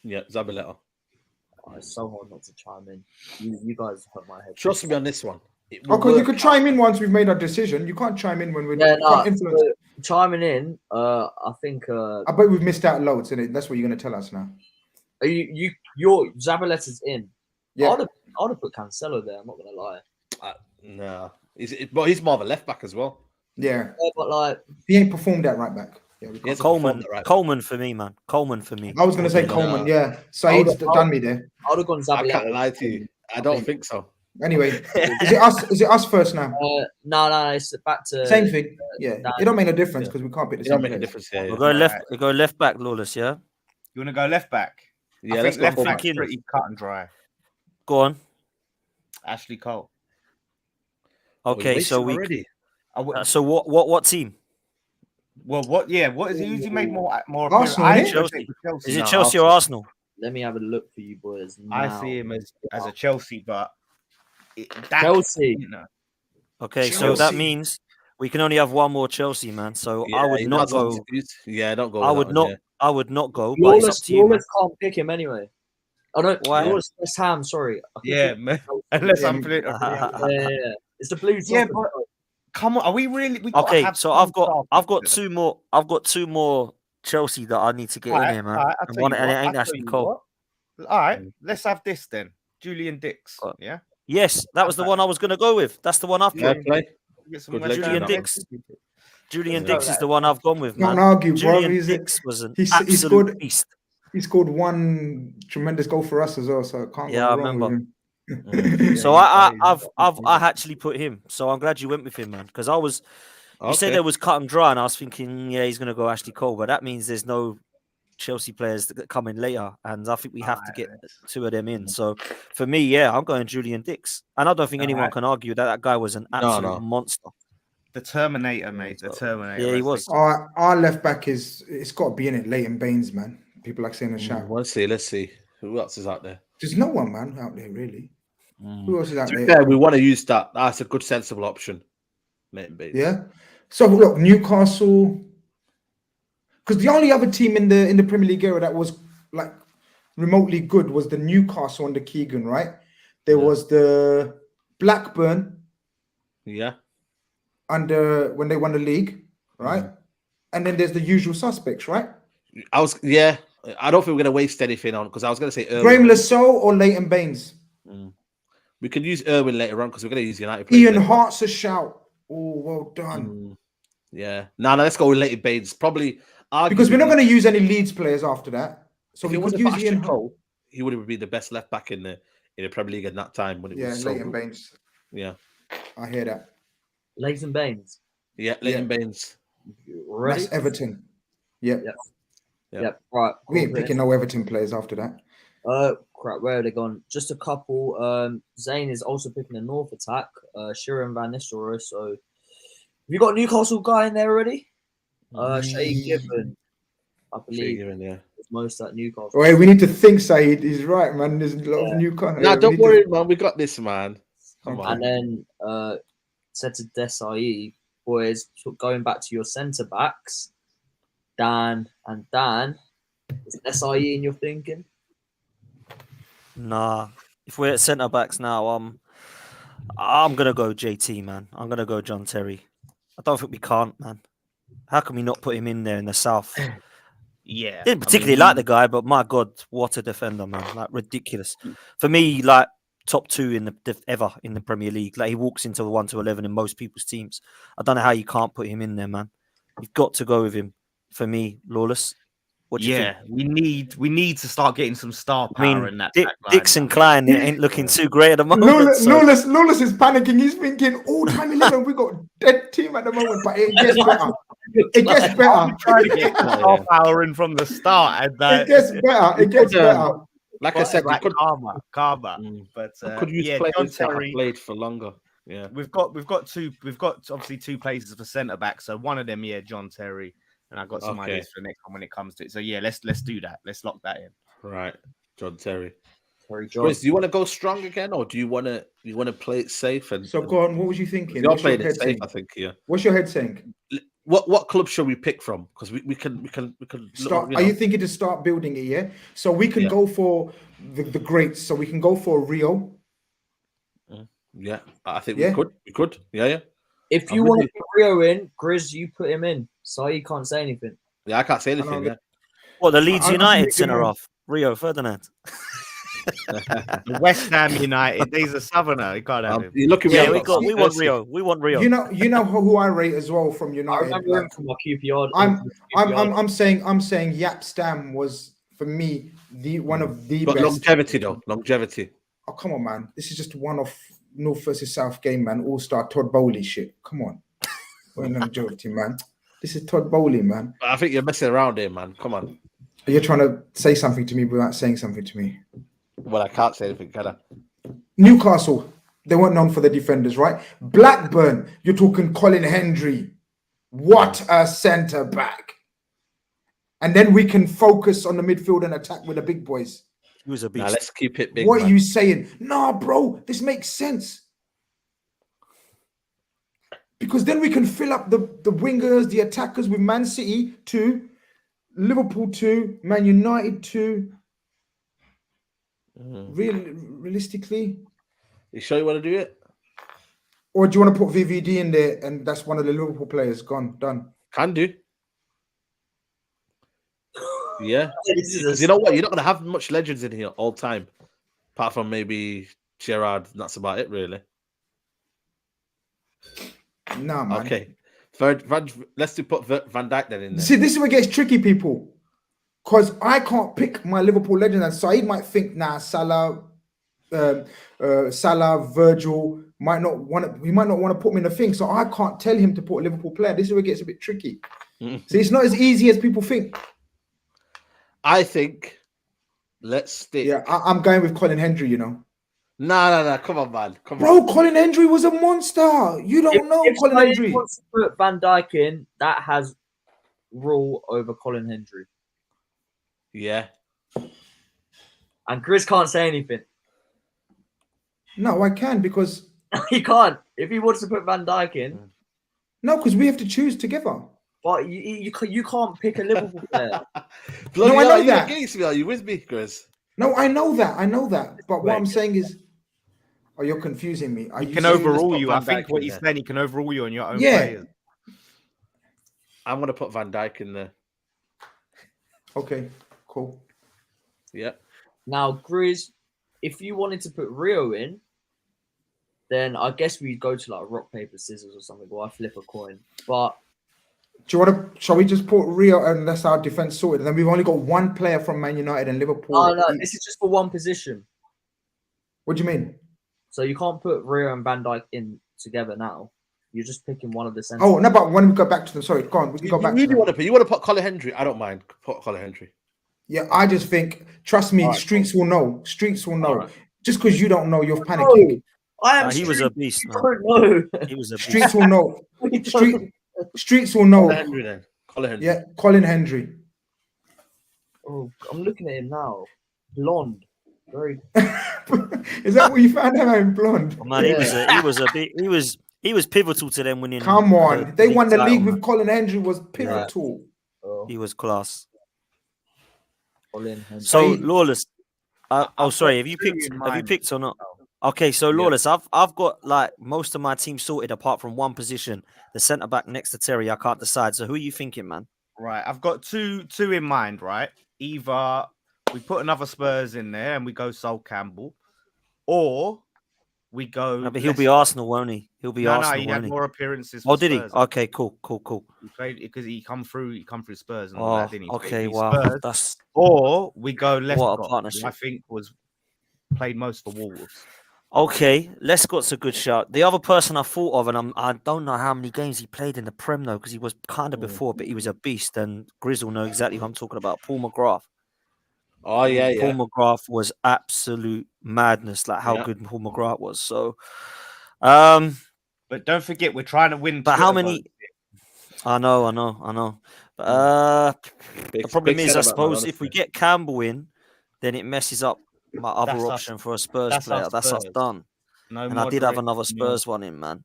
Yeah, Zabaleta.
Oh, it's so hard not to chime in. You guys hurt my head.
Trust me on this one.
Because you could chime in once we've made our decision. You can't chime in when we're
chiming in. I think.
I bet we've missed out loads, and that's what you're going to tell us now.
Your Zabaleta's in.
Yeah.
I would have put Cancelo there. I'm not going to lie.
No, but he's more of a left back as well.
Yeah,
but like
he ain't performed at right back. Yeah,
Coleman for me, man. Coleman for me.
I was going to say Coleman. Yeah, Saeed's done me there.
I would have gone Zabaleta.
I can't lie to you. I don't think so.
Anyway, is it us first now?
No, it's back to
same thing. It don't make a difference because we can't pick the same.
It don't make a difference. Yeah,
we'll go left. We'll go left back, Lawless. Yeah.
You want to go left back?
Yeah, let's go
left back. Pretty cut and dry.
Go on.
Ashley Cole.
Okay, so so what team?
Well, what? Yeah, what is he usually made more?
Arsenal,
Chelsea. Is it Chelsea or Arsenal?
Let me have a look for you boys. Now.
I see him as a Chelsea, but
Chelsea.
You know.
Okay, so that means we can only have one more Chelsea, man. So I would not go.
Yeah, don't go.
I would not. I would not go. But it's up to you.
Can't pick him anyway. I don't. Why? West Ham. Sorry.
Yeah, man. Unless I'm playing.
Yeah. It's the Blues.
Yeah, but come on. Are we really?
Okay, so I've got two more. I've got two more Chelsea that I need to get in here, man. And it ain't Ashley Cole.
All right, let's have this then. Julian Dix. Yeah.
Yes, that was the one I was going to go with. That's the one I've put.
Julian
Dix. Julian Dix is the one I've gone with, man.
Don't argue,
Julian Dix was an absolute beast.
He scored one tremendous goal for us as well, so I can't go wrong with him.
So I've actually put him. So I'm glad you went with him, man. Because you said there was cut and dry, and I was thinking, yeah, he's going to go Ashley Cole, but that means there's no Chelsea players that come in later, and I think we have to get two of them in. So for me, yeah, I'm going Julian Dix, and I don't think anyone can argue that guy was an absolute monster.
The Terminator, mate. The Terminator.
Yeah, he was.
Our left back it's got to be in it. Leighton Baines, man. People like saying in the chat.
Let's see. Who else is out there?
There's no one, man, out there really. Who else is out there?
Yeah, we want to use that. That's a good, sensible option. Leighton Baines.
Yeah. So look, Newcastle. Because the only other team in the Premier League era that was like remotely good was the Newcastle under Keegan, right? There was the Blackburn.
Yeah.
Under when they won the league, right? And then there's the usual suspects, right?
I don't think we're gonna waste anything on because I was gonna say
Graham Lasso or Leighton Baines.
We can use Irwin later on because we're gonna use United.
Ian Hart's a shout. Oh, well done.
Yeah. No, let's go with Leighton Baines. Probably
because we're not going to use any Leeds players after that. So
if
we
could
use Ian
Cole. He would have been the best left back in the Premier League at that time when it was
Leighton Baines.
Yeah,
I hear that.
Leighton Baines.
Yeah, Leighton Baines.
That's Everton. Yep.
Right.
We ain't picking no Everton players after that.
Crap, where are they gone? Just a couple. Zane is also picking a North attack. Sheeran Van Nistelrooy. So, have you got a Newcastle guy in there already? Shay Gibbon, I believe.
Yeah.
Most at Newcastle.
Wait, we need to think, Saeed. He's right, man. There's a lot of Newcastle.
Nah, don't worry, man. We got this, man. Come on.
And then said to Desai, boys, going back to your centre backs, Dan. Is Desai in your thinking?
Nah. If we're at centre backs now, I'm gonna go JT, man. I'm gonna go John Terry. I don't think we can't, man. How can we not put him in there in the south?
Yeah,
Didn't particularly like the guy, but my God, what a defender, man! Like ridiculous. For me, like top 2 in the ever in the Premier League. Like he walks into 1 to 11 in most people's teams. I don't know how you can't put him in there, man. You've got to go with him. For me, Lawless. What do you think?
we need to start getting some star power in that.
Dixon Klein ain't looking too great at the moment.
Lawless is panicking. He's thinking all time 11. We got dead team at the moment, but it gets better. It gets better.
I'm trying to get star power in from the start, and
it gets better. It gets better.
Like I said,
like karma. But
could use players that have played for longer. Yeah,
we've got obviously 2 places for centre back. So one of them, John Terry. And I've got some ideas for the next one when it comes to it. So let's do that. Let's lock that in.
Right, John Terry.
Sorry, John.
Grizz, do you want to go strong again, or do you want to play it safe? And
so go on. What was you thinking?
You're playing it safe, I think. Yeah.
What's your head saying?
What club should we pick from? Because we can
start. Are you thinking to start building it? Yeah. So we can go for the greats. So we can go for Rio.
Yeah, I think we could. Yeah.
If you want to put Rio in, Grizz, you put him in. So you can't say anything.
Yeah, I can't say anything. Yeah.
Well, the Leeds United centre off, Rio Ferdinand.
The West Ham United. He's a southerner. You can't have him.
You're looking.
Yeah, we want Rio. We want Rio.
You know who I rate as well from United.
I remember him from my QPR.
I'm saying Yap Stam was for me one of the best.
Longevity though. Longevity.
Oh come on, man! This is just one of North versus South game, man. All-star Todd Bowley shit. Come on. We're longevity, man. This is Todd Bowley, man.
I think you're messing around here, man. Come on.
You're trying to say something to me without saying something to me.
Well, I can't say anything, can I?
Newcastle, they weren't known for the defenders, right? Blackburn, you're talking Colin Hendry. What a centre back. And then we can focus on the midfield and attack with the big boys.
He was a beast.
Now let's keep it big.
What are you saying? Nah, bro, this makes sense. Because then we can fill up the wingers, the attackers with Man City 2, Liverpool 2, Man United 2. Realistically.
You sure you want to do it?
Or do you want to put VVD in there and that's one of the Liverpool players? Gone, done.
Can do. Yeah. You know what? You're not going to have much legends in here all time. Apart from maybe Gerrard. That's about it, really.
Nah, man.
Okay. Let's put Van Dijk then in there.
See, this is where it gets tricky, people. Because I can't pick my Liverpool legend. And Saeed might think, nah, Salah, Virgil might not want to put me in the thing. So I can't tell him to put a Liverpool player. This is where it gets a bit tricky. See, it's not as easy as people think.
I think let's stick.
Yeah, I'm going with Colin Hendry, you know.
No. Come on, man.
Bro, Colin Hendry was a monster. You don't know Colin Hendry.
If wants to put Van Dijk in, that has rule over Colin Hendry.
Yeah.
And Grizz can't say anything.
No, I can because...
He can't. If he wants to put Van Dijk in...
No, because we have to choose together.
But you can't pick a Liverpool player.
No, I know that.
Are you with me, Grizz?
No, I know that. But what I'm saying is... Oh, you're confusing me.
He can overrule you. I think what he's saying, he can overrule you on your own players.
I'm going to put Van Dijk in there.
Okay, cool.
Yeah.
Now, Grizz, if you wanted to put Rio in, then I guess we'd go to like rock, paper, scissors or something, or I flip a coin. But
do you want to? Shall we just put Rio and that's our defense sorted? And then we've only got one player from Man United and Liverpool.
Oh no, this is just for one position.
What do you mean?
So you can't put Rio and Van Dijk in together now. You're just picking one of the centers.
Oh no, but when we go back to them, sorry, go on. We can go back.
You want to put Colin Hendry? I don't mind. Put Colin Hendry.
Yeah, I just think, trust me, streets will know. Streets will know. Just because you don't know, you're panicking.
He was a beast, man. He was a beast.
Streets will know. Streets will know.
Colin Hendry then. Colin Hendry.
Yeah, Colin Hendry.
Oh, I'm looking at him now. Blonde. Very.
Is that what you found out in blonde?
Oh, man, he was pivotal to them winning.
Come on, they won the league with Colin Hendry. Was pivotal.
Yeah.
He was class.
Colin Hendry.
So Lawless. Sorry. Have you picked or not? Okay, so Lawless, I've got like most of my team sorted apart from one position, the centre back next to Terry. I can't decide. So who are you thinking, man?
Right, I've got two in mind. Right, either we put another Spurs in there and we go Sol Campbell, or we go.
No, but he'll be Arsenal, won't he? He'll be Arsenal.
No, he had more appearances.
Oh, did he? Okay, cool.
He played because he come through Spurs and
all that, didn't he? Okay, wow.
Spurs. Or we go Lescott.
What a partnership!
I think was played most for Wolves.
Okay, Lescott's a good shout. The other person I thought of, and I don't know how many games he played in the Prem though, because he was kind of before, but he was a beast. And Grizz will know exactly who I'm talking about. Paul McGrath.
Oh yeah,
Paul McGrath was absolute madness. Like how good Paul McGrath was. So,
but don't forget we're trying to win.
But how many? I know. But the problem is, I suppose, if we get Campbell in, then it messes up my other option for a Spurs player. That's us done. And I did have another Spurs one in, man.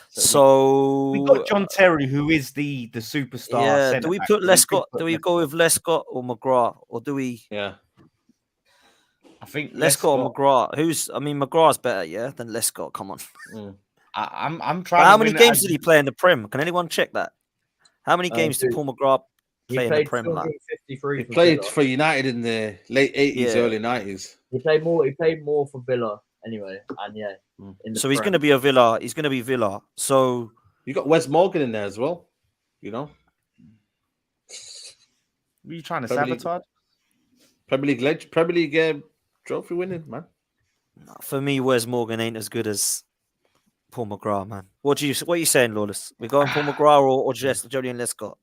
So
we got John Terry, who is the superstar.
Yeah. Do we put Lescott? Do we go with Lescott or McGrath, or do we?
Yeah.
I think Lescott or McGrath. McGrath's better, than Lescott. Come on.
I'm trying.
How many games did he play in the Prem? Can anyone check that? How many games did Paul McGrath play in the Prem?
He played for United in the late 80s, early 90s.
He played more for Villa anyway, and
So he's going to be a Villa. He's going to be Villa. So
you got Wes Morgan in there as well. You know.
Were you trying to sabotage?
Premier League trophy winning, man.
For me, Wes Morgan ain't as good as Paul McGrath, man. What are you saying, Lawless? We going Paul McGrath or just Julian Lescott?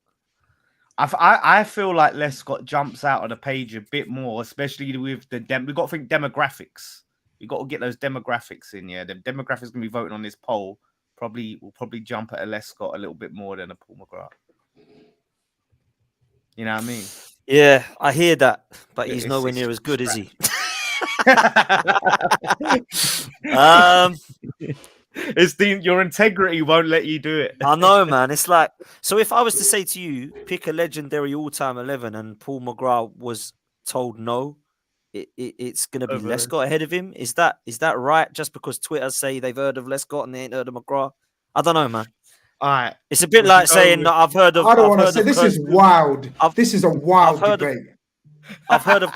I feel like Lescott jumps out on the page a bit more, especially with we've got to think demographics. We got to get those demographics in. Yeah, the demographics gonna be voting on this poll. Will probably jump at a Lescott a little bit more than a Paul McGrath. You know what I mean?
Yeah, I hear that, but he's nowhere near as good, is he?
It's your integrity won't let you do it.
I know, man. It's like, so if I was to say to you, pick a legendary all-time 11 and Paul McGrath was told no, it's going to be Lescott ahead of him. Is that right? Just because Twitter say they've heard of Lescott and they ain't heard of McGrath? I don't know, man.
All right.
It's a bit like saying that I've heard of...
I don't want to say, this is wild. This is a wild debate.
I've heard of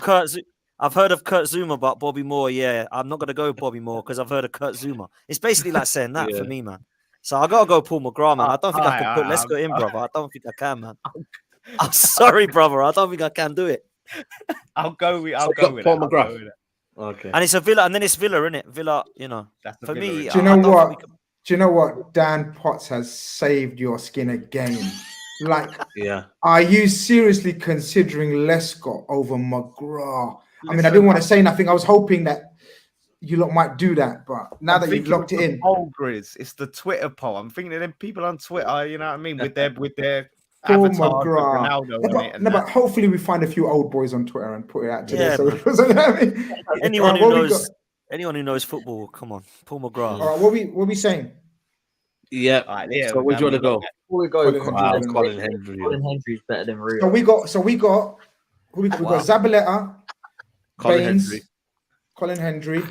Kurt Zuma, but Bobby Moore, I'm not going to go with Bobby Moore because I've heard of Kurt Zuma. It's basically like saying that for me, man. So I got to go Paul McGrath, man. I don't think I can put Lescott in, brother. I don't think I can, man. I'm sorry, brother. I don't think I can do it.
I'll go with
Paul McGrath. Okay.
And it's a Villa, and then it's Villa, isn't it? Villa,
That's
for me.
Do you know what? Do you know what? Dan Potts has saved your skin again. Like, are you seriously considering Lescott over McGrath? I mean, I didn't want to say nothing. I was hoping that you lot might do that, but now that you've locked it in,
Grizz, it's the Twitter poll. I'm thinking of them people on Twitter. You know what I mean? With their
Paul
avatar,
McGrath.
Ronaldo on it.
But hopefully we find a few old boys on Twitter and put it out today.
Yeah,
so you know what I mean?
Anyone who knows football, come on, Paul McGrath.
All right, what we saying?
Yeah.
Right, yeah.
So where do you want to go?
Before we go,
Colin Hendry.
Colin Hendry's better than Rio.
So we got we got Zabaleta, Colin Hendry.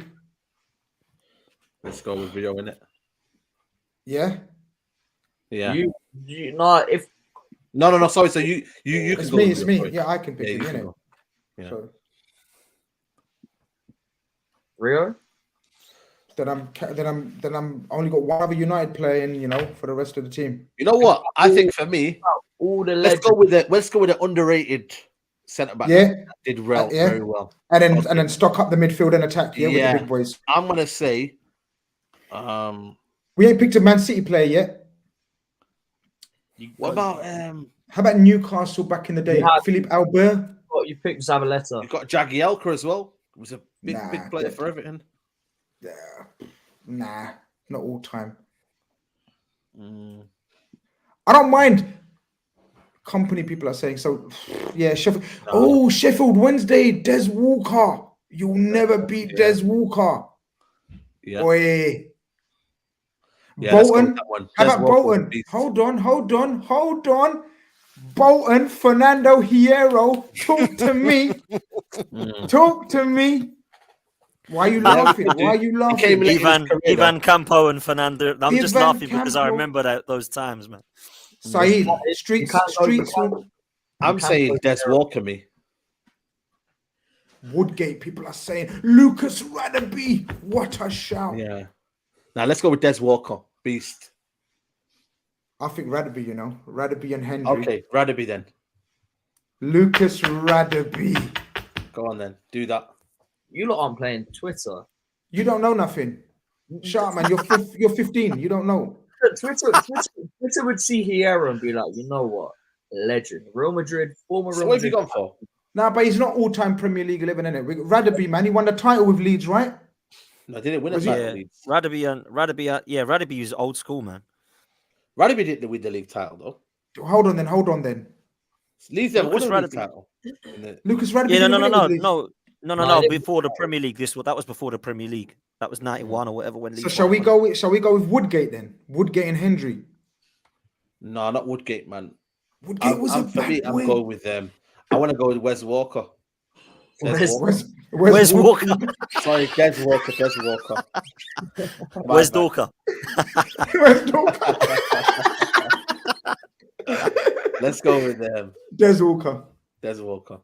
Let's go with Rio, innit?
Yeah.
Yeah.
No,
sorry. So you
it's
can
me,
go.
It's me. Yeah, I can pick it, innit?
Yeah.
So
Rio?
Then I'm only got one other United playing, for the rest of the team.
You know what? I think for me, let's go with the underrated centre back.
Yeah,
did very well.
And then stock up the midfield and attack. Yeah, with the big boys.
I'm gonna say,
we ain't picked a Man City player yet.
What about
How about Newcastle back in the day? Philippe Albert.
You picked Zabaleta.
You've got Jagielka as well. He was a big player for Everton.
Yeah, nah, not all time. I don't mind. Company people are saying so. Yeah, Sheffield. No. Oh, Sheffield Wednesday. Des Walker. You'll never beat Des Walker.
Yeah.
Boy.
Yeah,
Bolton. How about Bolton? Hold on. Bolton, Fernando Hierro. Talk to me. Talk to me. Why are you laughing? Why are you laughing?
Ivan Campo and Fernando. I'm just laughing because I remember those times, man.
Saeed, streets.
I'm saying Des Walker, me.
Woodgate, people are saying Lucas Radaby. What a shout.
Yeah. Now let's go with Des Walker. Beast.
I think Radaby, Radaby and Henry.
Okay, Radaby then.
Lucas Radaby.
Go on then. Do that.
You lot aren't playing Twitter.
You don't know nothing. Shut up, man. You're 15. You don't know.
Twitter would see Hierro and be like, you know what? Legend. Real Madrid, former Real Madrid.
What have you gone for?
Nah, but he's not all-time Premier League 11, innit? Radaby, man. He won the title with Leeds, right?
No, didn't win a title with Leeds.
Radaby is old school, man.
Radaby didn't win the league title, though.
Hold on then.
Leeds never won a league title.
Lucas Radaby.
Yeah, no. Before the Premier League, that was before the Premier League. That was 91 or whatever. When
so shall we go with Woodgate then? Woodgate and Hendry.
No, not Woodgate, man.
Woodgate was a bad boy.
I'm going with them. I want to go with Wes Walker.
Where's Walker?
Sorry, Des Walker.
Where's Dorker?
Let's go with them.
Des Walker.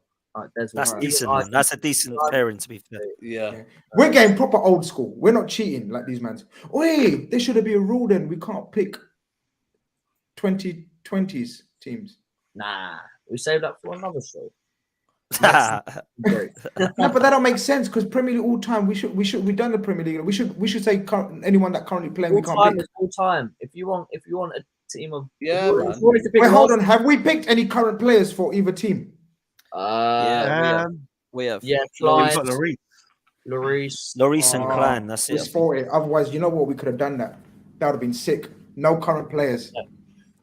That's decent, man. That's a decent pairing, to be fair.
Yeah.
We're getting proper old school. We're not cheating like these mans. Oi, there should be a rule then. We can't pick 2020s teams.
Nah, we save that for another show.
No, but that don't make sense because Premier League all time. We done the Premier League. We should say anyone that currently playing. We can't pick.
All time. If you want a team of
Wait, hold on. Have we picked any current players for either team?
We have.
Yeah,
Klein,
Lloris
and Klein. That's it.
Otherwise, you know what? We could have done that. That would have been sick. No current players.
Yeah.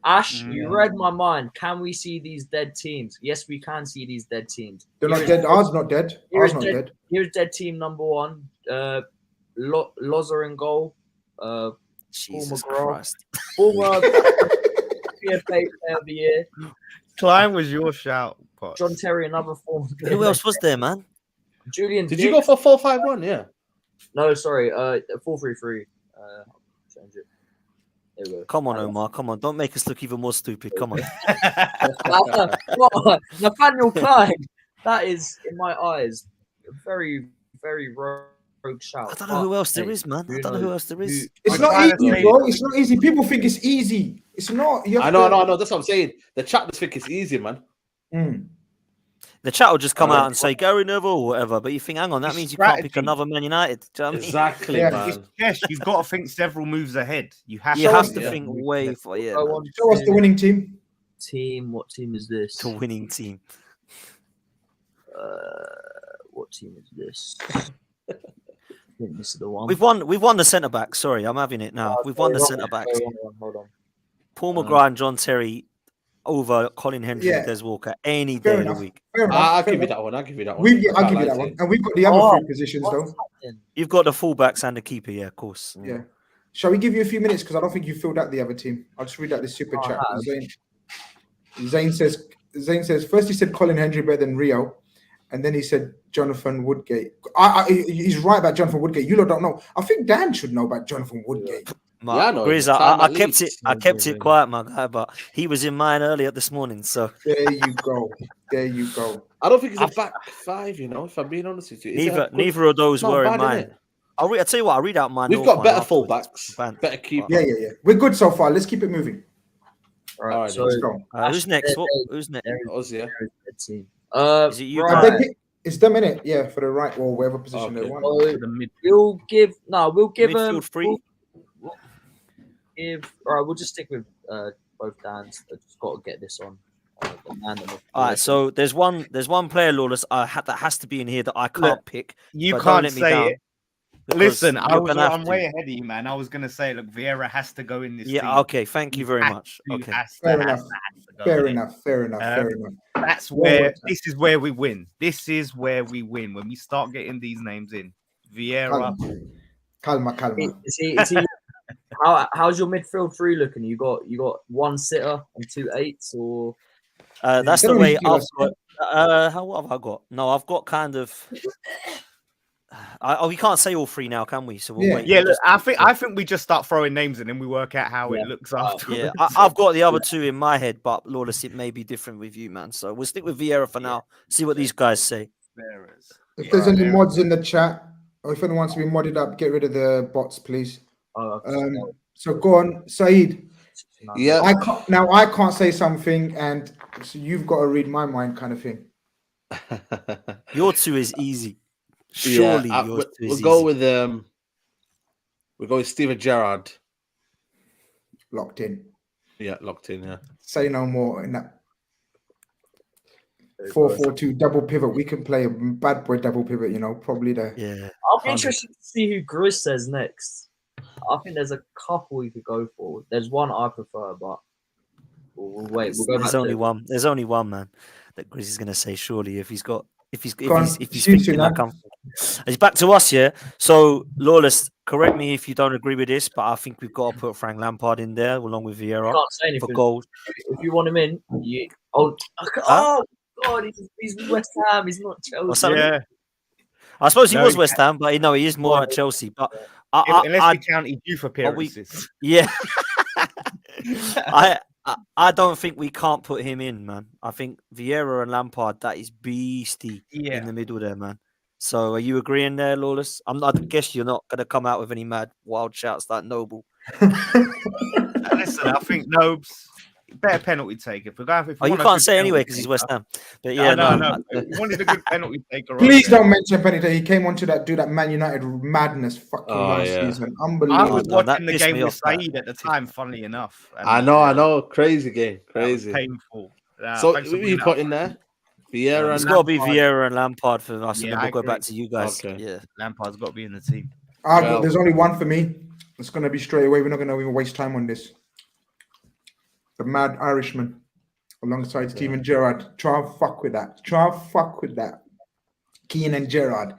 Ash, you read my mind. Can we see these dead teams? Yes, we can see these dead teams.
They're not dead. Ours not dead.
Here's dead team number 1. Loza in goal.
Jesus Christ.
Former PFA Player of the Year.
Klein was your shout. Potts.
John Terry, another former.
Who else was there, man?
Julian.
Did you go for 4-5-1? Yeah.
No, sorry. 4-3-3. Change it.
Come on, Omar. Come on. Don't make us look even more stupid. Come on.
Nathaniel Klein. That is, in my eyes, a very, very rogue shout.
I don't know who else there is, man. I don't know who else there is.
It's not easy, bro. It's not easy. People think it's easy. It's not.
I know. That's what I'm saying. The chat just think it's easy, man.
The chat will just come out and say Gary Neville or whatever, but you think, hang on, that means you can't pick another Man United. Do you know what I mean?
Exactly, man.
Yes, you've got to think several moves ahead. You have
to think way for
Show us the winning team.
What team is this?
The winning team.
What team is this? I think this is the one.
We've won the centre back. Sorry, I'm having it now. We've won the centre back.
Hold on.
Paul McGrath and John Terry over Colin Hendry and Des Walker any day of the week.
I'll give you that one.
I'll give you that one. And we've got the other 3 positions though.
You've got the fullbacks and the keeper, yeah, of course.
Yeah. Shall we give you a few minutes because I don't think you filled out the other team. I'll just read out this super chat. Zane says first he said Colin Hendry better than Rio, and then he said Jonathan Woodgate. He's right about Jonathan Woodgate. You lot don't know. I think Dan should know about Jonathan Woodgate.
Grizz, I kept it quiet, my guy, but he was in mine earlier this morning. So
there you go.
I don't think it's a back 5. If I'm being honest with you,
neither of those were in mine. I'll tell you what. I'll read out mine.
We've got better fullbacks, better keepers.
Yeah. We're good so far. Let's keep it moving.
All right,
so let's go.
Who's next? Who's next?
Us, yeah.
Is it you?
It's them in it, yeah, for the right or whatever position they want.
We'll give
midfield free.
All right, we'll just stick with both Dan's. I just got to get this on.
All right, so there's one player, Lawless, that has to be in here that I can't pick.
You can't say it. Listen, I'm way ahead of you, man. I was gonna say, look, Vieira has to go in this team.
Okay, thank you very much. Okay,
fair enough.
That's where this is where we win. This is where we win when we start getting these names in. Vieira,
calma.
Is he how's your midfield three looking? You got one sitter and 2 8s, or
that's the way I've got. What have I got? No, I've got kind of. We can't say all three now, can we? So we'll wait.
Yeah, look, I think we just start throwing names in and we work out how it looks after.
Yeah, I've got the other two in my head, but Lawless, it may be different with you, man. So we'll stick with Vieira for now. See what these guys say.
If there's any mods in the chat, or if anyone wants to be modded up, get rid of the bots, please. So go on, Saeed.
Yeah.
I can't say something, and so you've got to read my mind, kind of thing.
Your two is easy. Surely
we'll go with Steven Gerrard.
Locked in.
Yeah, locked in. Yeah.
Say no more in that 4-4-2 double pivot. We can play a bad boy double pivot. Probably there.
Yeah.
I'll be interested to see who Grizz says next. I think there's a couple we could go for. There's one I prefer, but we'll wait.
There's only one. There's only one, man, that Grizz is gonna say. Surely, if he's thinking like it's back to us, yeah. So Lawless, correct me if you don't agree with this, but I think we've got to put Frank Lampard in there along with Vieira for goals.
If you want him in, God, he's West Ham. He's not Chelsea.
Yeah,
I suppose he was West Ham, but he is more at Chelsea. But
unless we count his youth appearances,
I don't think we can't put him in, man. I think Vieira and Lampard, that is beastie in the middle there, man. So are you agreeing there, Lawless? I guess you're not going to come out with any mad wild shouts like Noble.
Listen, I think Nobes, better penalty taker.
You can't say anyway because he's West Ham. But yeah,
no. He wanted a good penalty taker.
Please don't mention penalty. He came on to that Man United madness fucking last season. Unbelievable.
I was watching the game with Saeed at the time, funnily enough.
I know. Crazy game. Crazy.
Painful.
So who you put in there? Vieira.
It's got to be Vieira and Lampard for us, and then we'll go back to you guys.
Okay.
Yeah,
Lampard's got to be in the team.
There's only one for me. It's going to be straight away. We're not going to even waste time on this. The mad Irishman alongside Steven Gerrard. Try and fuck with that. Keane and Gerrard.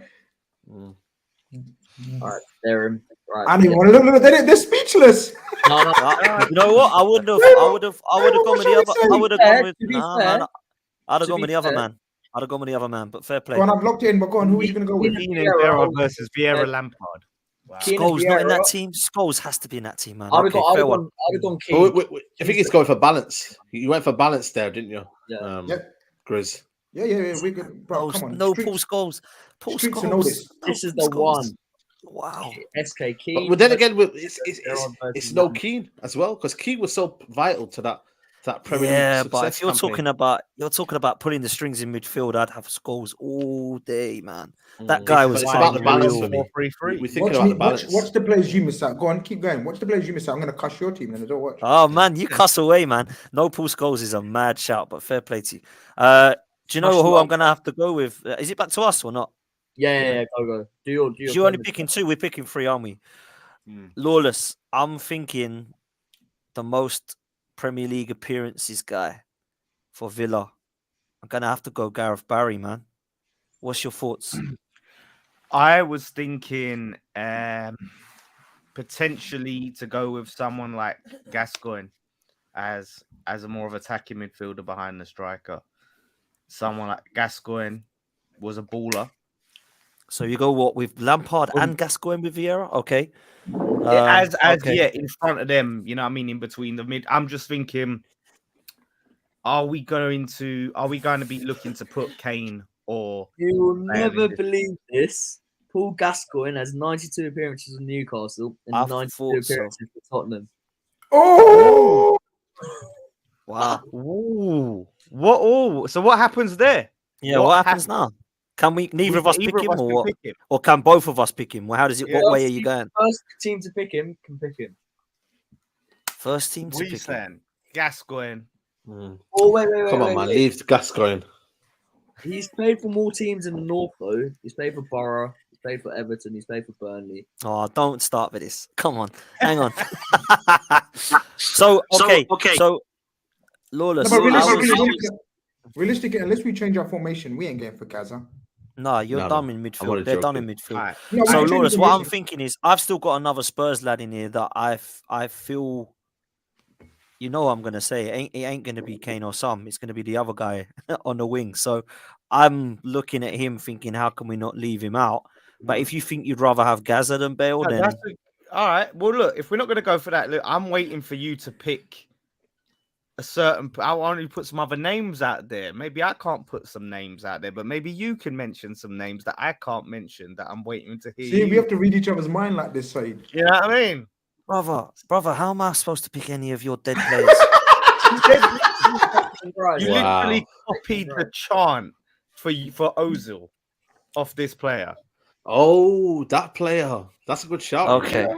All right, they're in. Right.
I didn't want to look. They're speechless.
No.
You know what? I would have gone with the other. I would have gone with. I'd have gone with the other man. I'd have gone with the other man. But fair play.
Go on, I've locked in. But go on, who are you going to go with?
Keane and Gerrard versus Vieira Lampard.
Wow. Scholes not in that team. Scholes has to be in that team, man.
I'd have gone Keane.
I think he's going for balance. You went for balance there, didn't you?
Yeah.
Grizz.
Yeah. We good, bro. Come on.
No, Paul Scholes.
This is the one.
Wow.
SK Keane.
But then again, it's no Keane as well because Keane was so vital to that Premier League.
Yeah, but if you're talking about pulling the strings in midfield, I'd have Scholes all day, man. That guy was
about the balance for me.
We
think about the balance.
Watch the players you miss out. Go on, keep going. Watch the players you miss out. I'm going to cuss your team and I don't watch.
Oh man, you cuss away, man. No Paul Scholes is a mad shout, but fair play to you. Do you know who I'm going to have to go with? Is it back to us or not?
Yeah. Go.
You're only picking two. We're picking three, aren't we? Lawless. I'm thinking the most Premier League appearances guy for Villa. I'm gonna have to go Gareth Barry, man. What's your thoughts?
I was thinking potentially to go with someone like Gascoigne as a more of attacking midfielder behind the striker. Someone like Gascoigne was a baller.
So you go with Lampard and Gascoigne with Vieira? Okay.
In front of them, you know what I mean, in between the mid. I'm just thinking, are we going to be looking to put Kane or
you will never believe this. Paul Gascoigne has 92 appearances for Newcastle and 92 appearances for Tottenham.
Oh
wow.
Ooh. What so what happens there?
Yeah, what happens now? Can we neither of us pick him or what? Or can both of us pick him? Well, how does it? What way are you going?
First team to pick him can pick him.
First team to pick him.
Gascoigne,
Oh, wait.
Come on, man. Leave the gas going.
He's played for more teams in the North, though. He's played for Borough. He's played for Everton. He's played for Burnley.
Oh, don't start with this. Come on. Hang on. So, Lawless.
No, realistically, unless we change our formation, we ain't getting for Gaza.
No, you're done in midfield. They're done in midfield.
Right. No,
so, Lawless, what I'm thinking is I've still got another Spurs lad in here that I feel, you know what I'm going to say. It ain't going to be Kane or Sam. It's going to be the other guy on the wing. So I'm looking at him thinking, how can we not leave him out? But if you think you'd rather have Gaza than Bale, then...
All right. Well, look, if we're not going to go for that, look, I'm waiting for you to pick a certain... I want to put some other names out there. Maybe I can't put some names out there, but maybe you can mention some names that I can't mention that I'm waiting to hear.
See, we have to read each other's mind like this, Saeed.
You know what I mean?
Brother, how am I supposed to pick any of your dead players?
You literally copied the chant for Ozil off this player.
Oh, that player. That's a good shout.
Okay.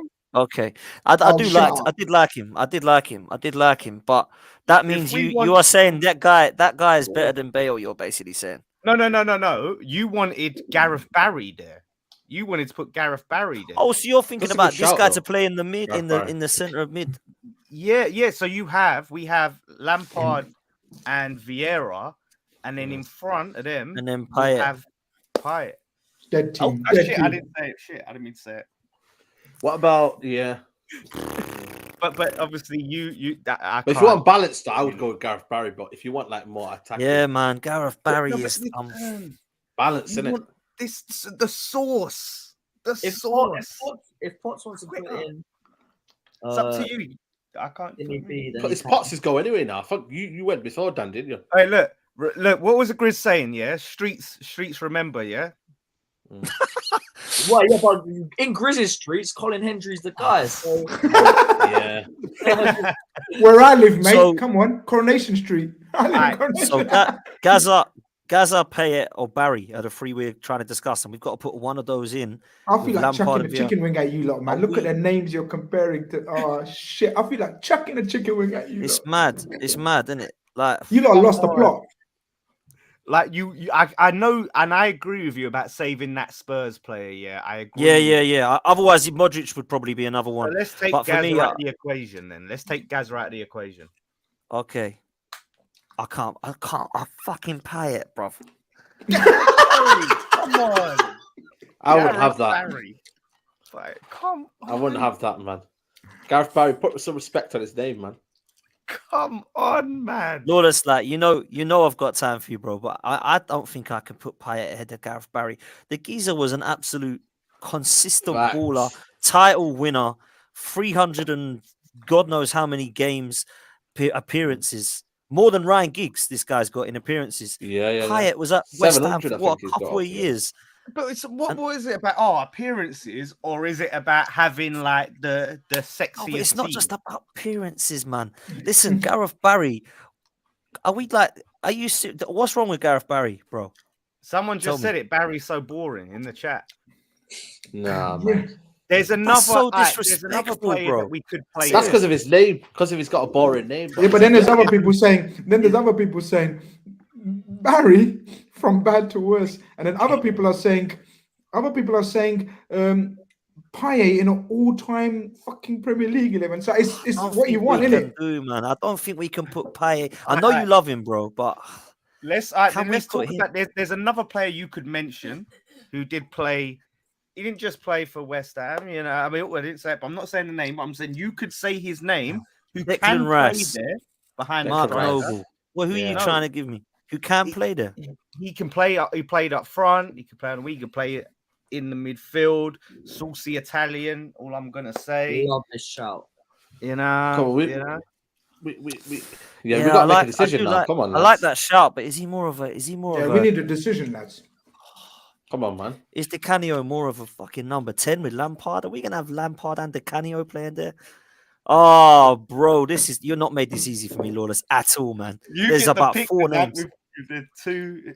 I did like him. But that means you are saying that guy is better than Bale, you're basically saying.
No. You wanted Gareth Barry there. You wanted to put Gareth Barry there.
Oh, so you're thinking about this guy to play in the mid, in the center of mid.
Yeah. So we have Lampard and Vieira, and then in front of them,
and then Payet.
Have Payet.
Dead team.
I didn't say it. Shit, I didn't mean to say it.
What about
But obviously you.
But if you want balance, I would go with Gareth Barry. But if you want like more attacking,
yeah, man, Gareth Barry is
balance, isn't it?
The sauce.
If Potts wants to put in,
it's up to you. I can't.
His Potts is go anyway now. Fuck you went before Dan, didn't you?
Hey, look. What was the Grizz saying? Yeah, streets remember. Yeah.
Well, yeah, but in Grizz's streets, Colin Hendry's the guy. So
yeah.
Where I live, mate. Come on, Coronation Street.
So Gaza, Payet, or Barry are the three we're trying to discuss, and we've got to put one of those in.
I feel like chucking a chicken wing at you lot, man. Look at the names you're comparing to. Oh shit! I feel like chucking a chicken wing at you.
It's mad, isn't it? Like
you lot lost the plot.
Like I know, and I agree with you about saving that Spurs player. Yeah, I agree.
Yeah. Otherwise, Modric would probably be another one.
So let's take Gaza out of the equation then. Let's take Gaza out of the equation.
Okay. I can't. I fucking pay it, bro.
Come on.
I wouldn't have that.
Like, come on.
I wouldn't have that, man. Gareth Barry, put some respect on his name, man.
Come on, man.
Lawless, like you know, I've got time for you, bro. But I don't think I can put Payet ahead of Gareth Barry. The geezer was an absolute consistent baller, title winner, 300 and God knows how many games, appearances, more than Ryan Giggs. This guy's got in appearances.
Yeah.
Payet was at West Ham for a couple of years.
But what is it about? Oh, appearances, or is it about having like the sexy?
But it's not just about appearances, man. Listen, Gareth Barry. Are you? What's wrong with Gareth Barry, bro?
Someone just said it. Barry's so boring in the chat.
Nah, man.
There's another
player
bro. That we could play.
That's because of his name. Because he's got a boring name.
Yeah, but then there's other people saying. Barry from bad to worse, and then other people are saying, Payet in an all-time fucking Premier League 11. So it's what you want, isn't it?
Man, I don't think we can put Payet. I know you love him, bro, but
let's talk about. There's another player you could mention who did play. He didn't just play for West Ham, you know. I mean, I didn't say it, but I'm not saying the name. But I'm saying you could say his name. Who can play there behind
Mark Noble? Well, who are you trying to give me? Who can play there?
He can play. He played up front. He can play on the wing. He can play in the midfield. Saucy Italian. All I'm gonna say.
Love this shout.
You know.
Come on, we got to make a decision now. Come on, lads.
I like that shout, but is he more of a?
We need a decision, lads.
Come on, man.
Is Di Canio more of a fucking number 10 with Lampard? Are we gonna have Lampard and Di Canio playing there? Oh, bro, you're not made this easy for me, Lawless, at all, man. There's about 4 names.
The two.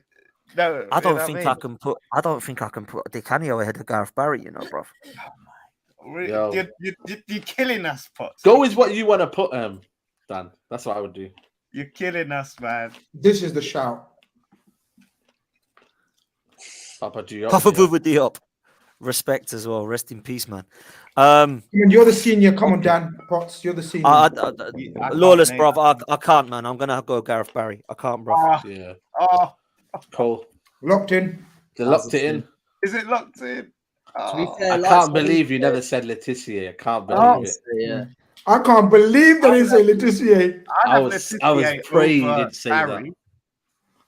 No,
I don't think I can put Di Canio ahead of Gareth Barry, you know, bro.
You're killing us, Potts.
Go with what you want to put, Dan. That's what I would do.
You're killing us, man.
This is the shout.
Papa Diop.
Papa Diop. Respect as well. Rest in peace, man.
You're the senior. Come on, Dan Potts. You're the senior.
Lawless, bruv. I can't, man. I'm gonna go Gareth Barry. I can't, bruv.
Yeah.
Cool. Locked in.
They locked it in.
Is it locked in?
I can't believe you never said Letitia. I can't believe it.
Yeah.
I can't believe that they say Letitia.
I was praying you didn't say that.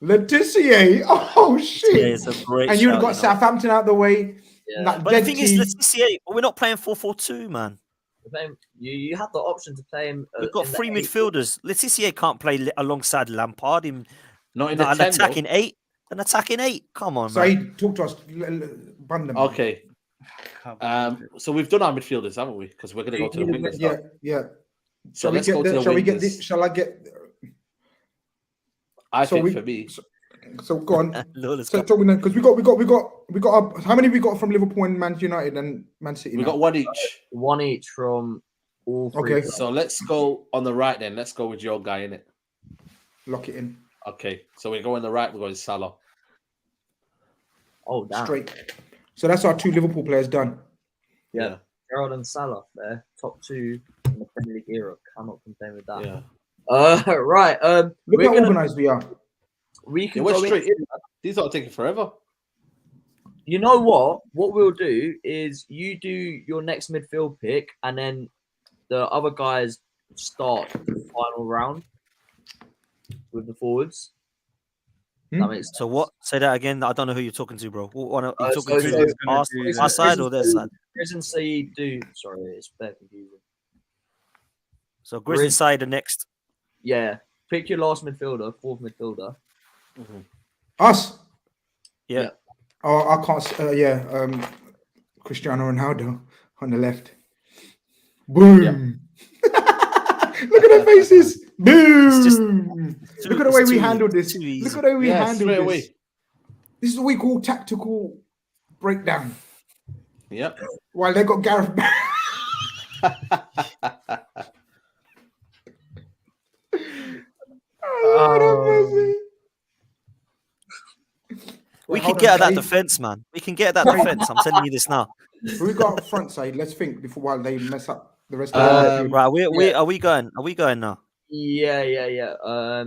Letitia. Oh shit!
Yeah, it's a great.
And you've got Southampton out the way.
Yeah.
But the thing is, Letitia, we're not playing 4-4-2, man.
You have the option to play him.
We've got three midfielders. Letitia can't play alongside Lampard.
Not in
an attacking 8. An attacking 8. Come on,
Saeed,
man.
talk to us.
Okay. So we've done our midfielders, haven't we? Because we're going to go to the wingers.
Yeah.
So let's go to the wingers.
Shall we get this? Shall I get?
I think for me.
So go on.
So
talk me because we got how many we got from Liverpool and Man United and Man City?
We got one each.
One each from all three.
Okay.
So let's go on the right then. Let's go with your guy in it.
Lock it in.
Okay. So we go on the right. We're going Salah.
Oh, damn.
Straight. So that's our 2 Liverpool players done.
Yeah. Gerrard and Salah there, top 2 in the Premier League era. Cannot complain with that.
Yeah.
Right.
Look how organised we are.
We can go
straight in. These are taking forever.
You know what? What we'll do is you do your next midfield pick, and then the other guys start the final round with the forwards.
So what? Say that again. I don't know who you're talking to, bro. What are you talking
so
to? Our side or their side?
Grizz and Saeed do. Sorry, it's very confusing.
So Grizz and Saeed are next.
Yeah. Pick your last midfielder, 4th midfielder.
Us.
Yeah.
Oh, I can't. Cristiano Ronaldo on the left. Boom. Yeah. Look at their faces. Boom. Look at the way we handled this. Look at the way we handled this. This is what we call tactical breakdown.
Yep.
While they got Gareth.
We can get at that defense, man. We can get at that defense. I'm telling you this now.
We got up front side. Let's think while they mess up the rest of the
right. Are we going? Are we going now?
Yeah.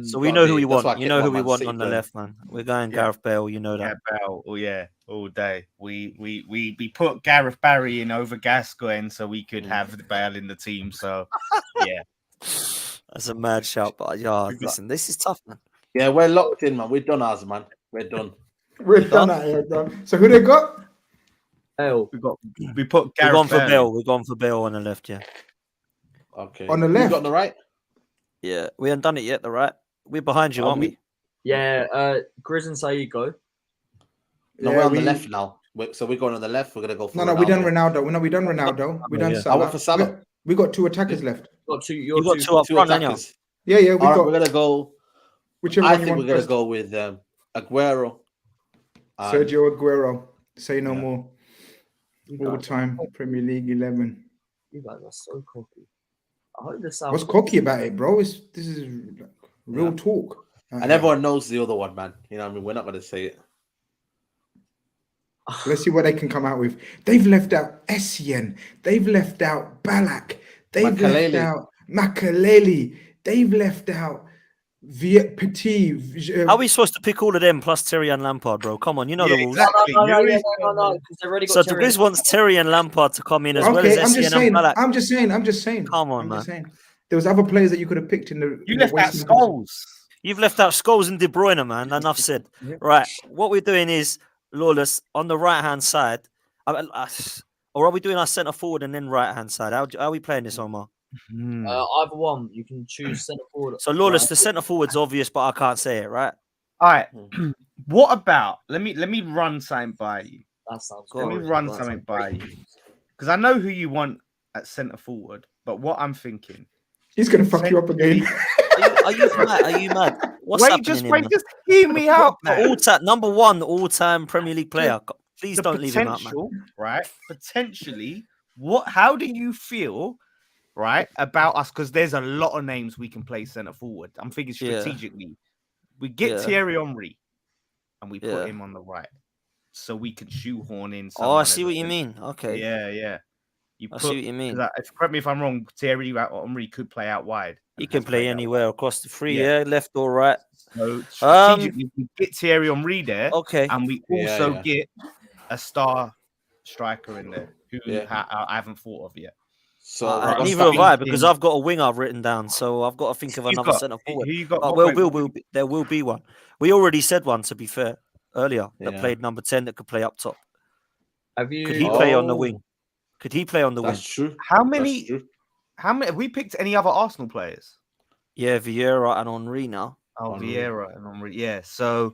So we know who we want. You know who we want on the left, man. We're going Gareth Bale. You know that.
Yeah, Bale. Oh yeah, all day. We put Gareth Barry in over Gascoigne so we could have the Bale in the team. So yeah,
that's a mad shout. But listen, this is tough, man.
Yeah, we're locked in, man. We've done ours, man. We're done.
We're done out here, bro. So who they got?
Bale.
We put Gareth.
We're gone for Bale. We're gone for Bale on the left. Yeah.
Okay.
On the left.
You got on the right.
Yeah, we haven't done it yet. The right. We're behind you, aren't we?
Yeah. Grizz and Saeed go.
No, we're on the left now. So we're going on the left. We're gonna go for
No, we done Ronaldo. No, we done Ronaldo. We done Salah.
I went for Salah.
We got 2 attackers left.
You
got two up front, attackers.
Yeah.
We're gonna go.
Whichever
I think we're gonna go with Aguero.
Sergio Aguero. Say no more. All time Premier League 11.
You guys are so cocky. I hope this sounds.
What's cocky about it, bro? This is real talk.
And everyone knows the other one, man. You know what I mean? We're not going to say it.
Let's see what they can come out with. They've left out Essien. They've left out Ballack. They've left out Makaleli. They've left out Petit.
How are we supposed to pick all of them plus Terry and Lampard, bro? Come on, you know the rules.
Exactly. No.
So the Grizz wants Terry and Lampard to come in as well as Essien and Ballack.
I'm just saying.
Come on, man.
There was other players that you could have picked in the.
You left out Scholes.
You've left out Scholes and De Bruyne, man. Enough said. Right. What we're doing is, Lawless, on the right-hand side, or are we doing our centre forward and then right-hand side? How are we playing this, Omar?
Either one. You can choose centre forward.
So, Lawless, the centre forward's obvious, but I can't say it, right?
All right. What about, let me run something by you.
That sounds
good. Let me run something by you. Because I know who you want at centre forward, but what I'm thinking.
He's going to fuck you up again.
Are you mad? Are you mad? What's happening
just
here,
hear me out, man.
Number 1 all-time Premier League player. Please don't leave him out, man.
Right? Potentially, how do you feel right, about us because there's a lot of names we can play centre forward. I'm thinking strategically. We get Thierry Henry and we put him on the right so we can shoehorn in someone.
Oh, I see what you mean. Okay.
Yeah.
I see what you mean.
Correct me if I'm wrong, Thierry Henry could play out wide.
He can play anywhere across the three, left or right.
So strategically, we get Thierry Henry there, and we also get a star striker in there who I haven't thought of yet.
So
neither have I, because I've got a winger written down, so I've got to think of another centre forward.
Who you got?
There will be one. We already said one, to be fair, earlier that played number 10 that could play up top.
Could
he play on the wing? Could he play on the wing?
That's true.
How many? Have we picked any other Arsenal players?
Yeah, Vieira and Henry now.
Oh, Vieira and Henry. Yeah. So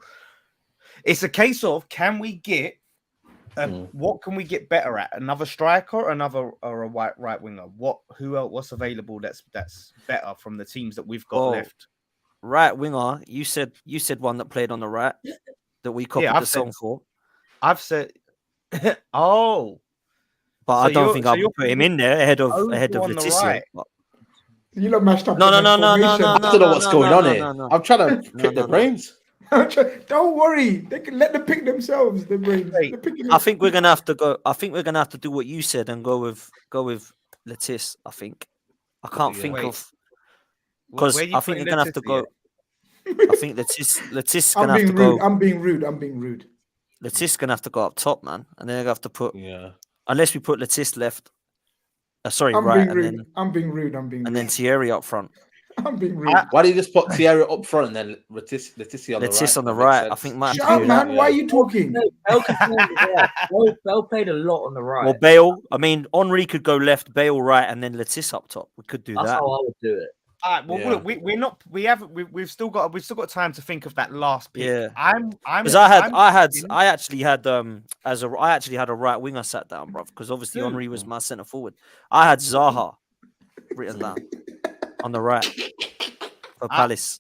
it's a case of, can we get what can we get better at? Another striker, or a right winger? Who else? What's available that's better from the teams that we've got left?
Right winger. You said one that played on the right that we copied the song for.
I've said oh.
But I don't think I'll put him in there ahead of Letizia.
Right.
You lot mashed up.
No.
I don't know what's going on here. I'm trying to pick their brains.
Don't worry. They can let them pick themselves. Their brains.
I think we're gonna have to go. I think we're gonna have to do what you said and go with Letizia. I think. I can't think of because I think we're gonna have to go. I think Letizia gonna have to go.
I'm being rude.
Letizia gonna have to go up top, man, and then they're gonna have to put. Unless we put Letizia left. Right.
I'm being rude.
And then Thierry up front.
I'm being rude.
Why do you just put Thierry up front and then Letizia on the right?
Letizia on the right. I think might
Shut up, man. Why are you talking?
Bale played a lot on the right.
Well, Bale. I mean, Henry could go left, Bale right, and then Letizia up top. We could do that.
That's how I would do it.
All right, well, look, we've still got time to think of that last pick.
Yeah,
because
I actually had a right winger sat down, bro. Because obviously Henry was my centre forward. I had Zaha written down on the right for Palace.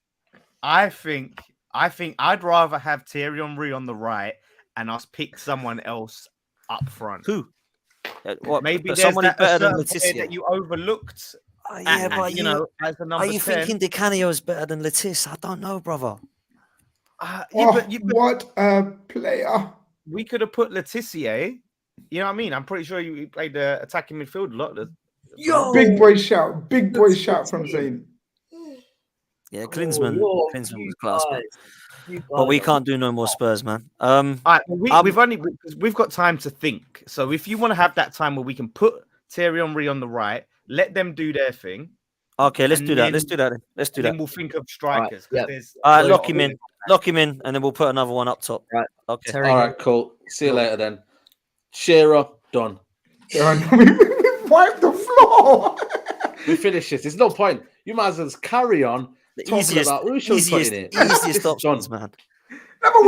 I think I'd rather have Thierry Henry on the right and us pick someone else up front.
Who?
Maybe there's
somebody better than
Letizia that you overlooked.
But
as a number
are you
10.
thinking Di Canio is better than Letizia? I don't know, brother.
What a player!
We could have put Letizia. You know what I mean? I'm pretty sure you played the attacking midfield a lot.
Big boy shout from Saeed.
Yeah, Klinsmann was class, man. But we can't do no more Spurs, man.
All right, we've got time to think. So if you want to have that time where we can put Thierry Henry on the right. Let them do their thing.
Okay, let's do that. Let's do that.
Then we'll think of strikers.
All right,
lock him in, and then we'll put another one up top.
Right.
Okay.
All right, cool. See you later then. Shearer, done.
Wipe the floor.
We finish this. There's no point. You might as well just carry on.
The easiest options, man.
No, but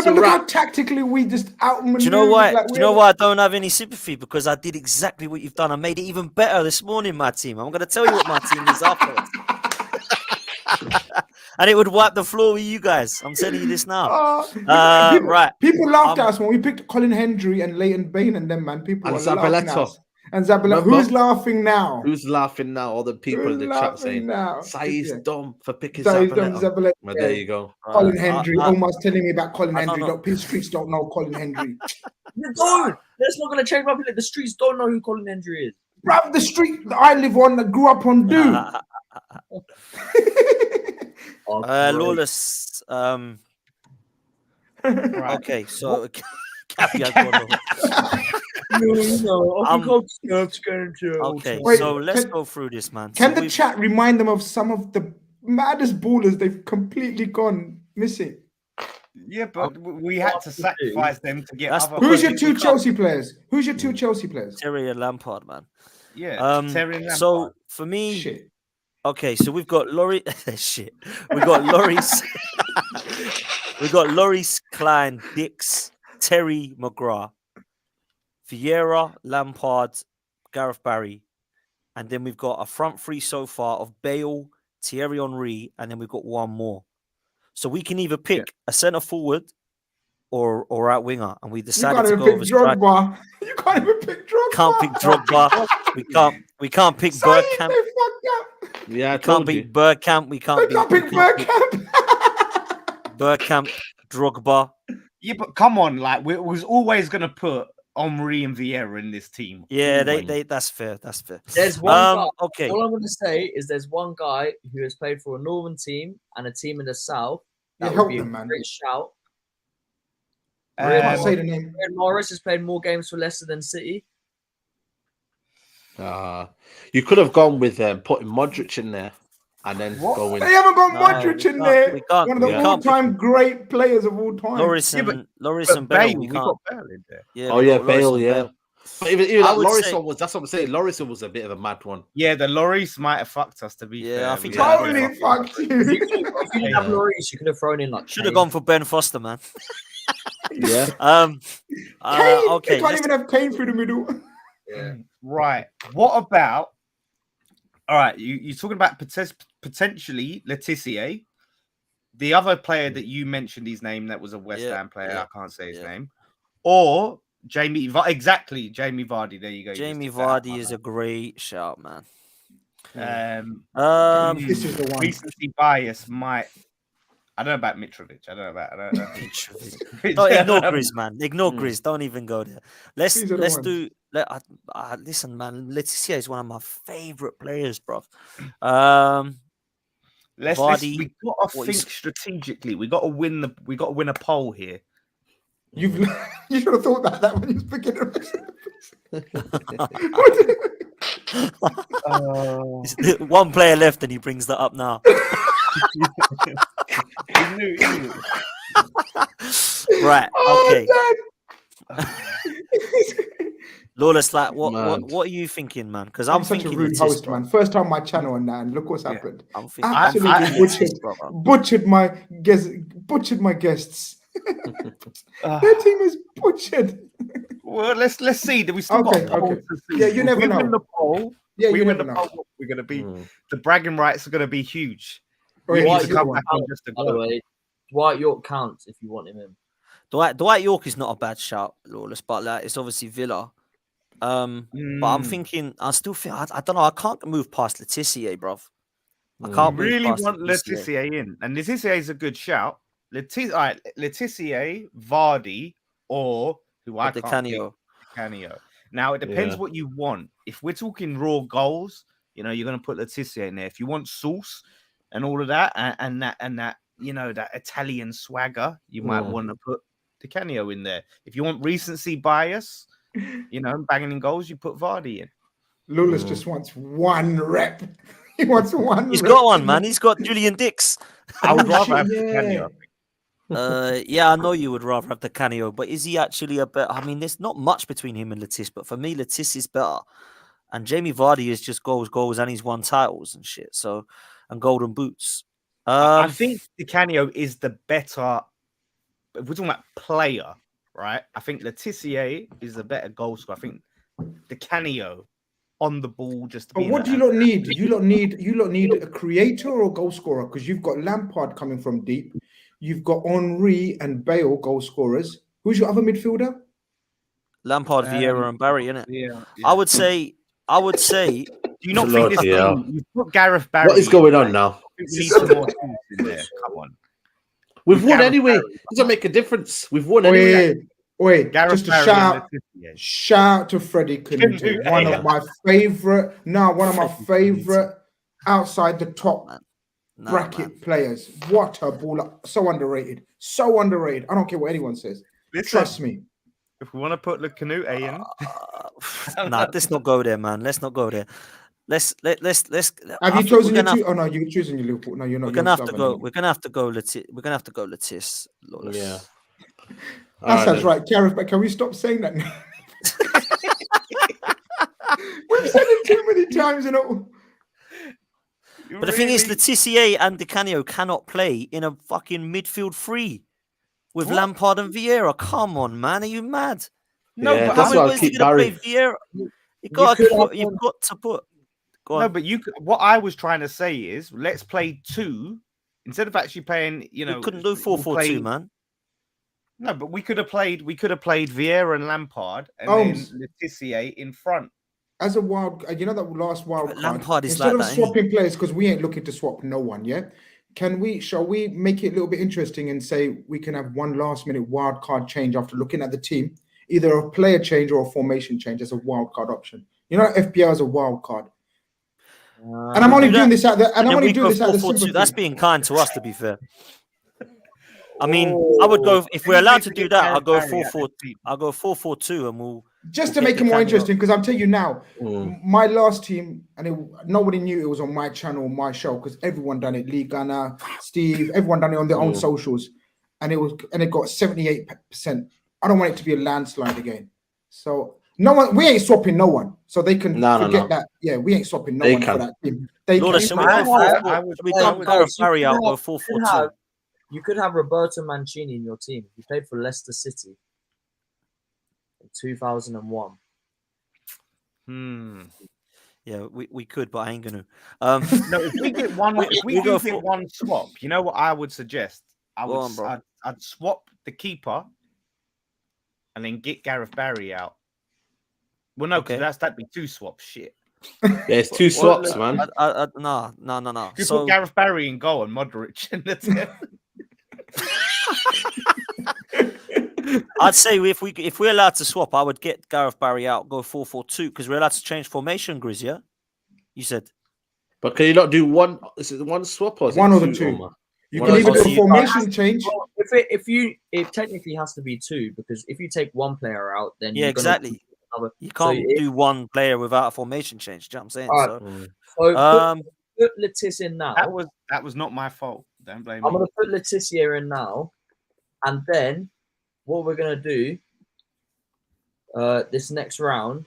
look how tactically we just outmaneuvered.
Do you know why? Do you know why I don't have any sympathy? Because I did exactly what you've done. I made it even better this morning, my team. I'm going to tell you what my team is afterwards. And it would wipe the floor with you guys. I'm telling you this now. Right.
People laughed at us when we picked Colin Hendry and Leighton Bain and them, man. People were laughing at us. And Zabaleta, who's laughing now?
Who's laughing now? All the people in the chat saying, Saeed's dumb for picking
Zabaleta.
Well, there you go.
Colin Hendry, almost telling me about Colin Hendry. Look, the streets don't know Colin Hendry.
No, that's not going to change my opinion. The streets don't know who Colin Hendry is.
Bruv, the street that I live on, that grew up on, dude.
Lawless. Okay, so... Okay, so let's go through this, man.
Can the chat remind them of some of the maddest ballers they've completely gone missing?
Yeah, but we had to sacrifice them to get other.
Who's your two Chelsea players? Terry
and Lampard, man.
Yeah, Terry and Lampard.
So for me, okay, so we've got Laurie. Shit, we got Lloris. We got Lloris, Klein, Dix, Terry, McGrath, Vieira, Lampard, Gareth Barry, and then we've got a front three so far of Bale, Thierry Henry, and then we've got one more. So we can either pick a centre forward or right winger, and we decided to go with a striker.
You can't even pick Drogba.
Can't pick Drogba. We can't pick Bergkamp.
Yeah,
we can't pick Bergkamp. We can't pick
Bergkamp.
Bergkamp, Drogba.
Yeah, but come on, like we was always gonna put Omri and Vieira in this team.
Yeah, they that's fair. That's fair.
There's one guy,
okay.
All I'm gonna say is there's one guy who has played for a northern team and a team in the south. That would be a great shout.
Say the name.
Morris has played more games for Leicester than City.
You could have gone with putting Modric in there and then going.
They haven't got Modric in there. One of the all-time great players of all time.
Loris and Bale.
We got Bale in there.
Yeah, Bale. Yeah. But even that Loris one was. That's what I'm saying. Loris was a bit of a mad one.
Yeah, the Loris might have fucked us. To be fair,
I think
totally fucked you.
If you didn't have Loris, you could have thrown in like.
Should have gone for Ben Foster, man.
Yeah.
Okay.
You can't even have Kane through the middle.
Yeah.
Right. What about? All right. You're talking about potentially Letizia. The other player that you mentioned his name, that was a West Ham player. I can't say his name. Or Jamie Vardy. There you go.
Jamie Vardy is a great shout, man.
This is the one.
Recency bias might. I don't know about Mitrovic. I don't know.
Mitrovic. Don't ignore Grizz, man. Ignore Grizz. Don't even go there. Let's do. Listen, man. Letizia is one of my favorite players, bro.
Vardy, we got to think strategically. We got to win a poll here.
You should have thought that when you was picking
it. One player left, and he brings that up now. Right. Okay. Lawless, like, what are you thinking, man? Because I'm
such
thinking
a rude host, man. First time on my channel and that, and look what's happened.
I'm thinking,
absolutely butchered my guests. Their team is butchered.
Well, let's see. Do we still got a poll to see?
Yeah, you never know.
Win the poll.
Yeah,
we
you
win
never
the
know.
poll. We're gonna be the bragging rights are gonna be huge.
Dwight York counts if you want him in.
Dwight York is not a bad shout, Lawless, but like it's obviously Villa. But I'm thinking, I don't know. I can't move past Letizia, bruv. I can't
really want Letizia in, and Letizia is a good shout. Letizia, Vardy, or who I can't pick, Canio. Now it depends what you want. If we're talking raw goals, you're going to put Letizia in there. If you want sauce and all of that, and that that Italian swagger, you might want to put the Canio in there. If you want recency bias, banging in goals, you put Vardy in.
Lawless just wants one rep. He wants one.
He's got one, man. He's got Julian Dix.
I would rather have the Canio.
I know you would rather have the Canio, but is he actually a better? I mean, there's not much between him and Letizia, but for me, Letizia is better. And Jamie Vardy is just goals, and he's won titles and shit. So, and golden boots.
I think the Canio is the better. If we're talking about player, right? I think Letizia is a better goal scorer. I think the Canio on the ball just to be.
But what do you lot need? You lot need a creator or a goal scorer, because you've got Lampard coming from deep. You've got Henry and Bale goal scorers. Who's your other midfielder?
Lampard, Vieira, and Barry, innit?
Yeah.
I would say. Do
you not think this? You put Gareth Barry.
What is going on now?
We need some more tools in there. Come on.
We've won anyway. It doesn't make a difference. We've won anyway.
Wait,
Gareth
just a shout to Freddie Khanage, one of my favorite outside the top bracket players. What a baller. So underrated. I don't care what anyone says. Trust me.
If we want to put the Canute in,
let's not go there, man. Let's not go there. Let's.
Have you chosen your two? Oh no, you're choosing your Liverpool. No, you're not.
We're gonna have to go. We're gonna have to go. We're gonna have to go. Letizia.
Yeah.
That sounds right, Gareth. But can we stop saying that now? We've said it too many times,
But the thing is, Letizia and Di Canio cannot play in a fucking midfield three with Lampard and Vieira. Come on, man. Are you mad?
No, but that's why I keep Barry.
Vieira? You've got to put.
No, but what I was trying to say is, let's play two instead of actually playing. You
couldn't do 4-4-2, man.
No, but we could have played Vieira and Lampard and then Letitia in front.
As a wild, you know that last wild card.
Lampard is
instead
like
of swapping players, because we ain't looking to swap no one, yeah. Shall we make it a little bit interesting and say we can have one last minute wild card change after looking at the team, either a player change or a formation change as a wild card option? You know, FPL is a wild card. And I'm only doing this out there. And I'm only doing this out there.
That's being kind to us, to be fair. I mean, I would go if we're allowed to do that. I'll go 4-4. I'll go 4-4-2, and we'll
just to make it more interesting. Because I'm telling you now, my last team, and nobody knew it was on my channel, my show, because everyone done it. Lee Gunner, Steve, everyone done it on their own socials, and it got 78%. I don't want it to be a landslide again. So no one, we ain't swapping no one, so they can forget that. Yeah, we ain't swapping no one for that team. We go
Barry out, go 4-4-2.
You could have Roberto Mancini in your team. He played for Leicester City in 2001.
Yeah,
we could, but I ain't gonna.
No, if we get one, one swap, you know what I would suggest? I'd swap the keeper and then get Gareth Barry out. Well, no, because that'd be 2 swaps. Shit.
Yeah, it's 2 swaps, man.
No.
You put Gareth Barry in goal and Modric in the team.
I'd say if we're allowed to swap, I would get Gareth Barry out, go 4-4-2, because we're allowed to change formation, Grizz, yeah? You said.
But can you not do one? Is it one swap or is
one
it
or the 2? You can even do a formation change.
Well, it technically has to be 2, because if you take one player out, then
exactly. You can't do one player without a formation change. Do you know what I'm saying?
So put Letizia in now.
That was not my fault. Don't blame me.
I'm gonna put Letizia in now, and then what we're gonna do this next round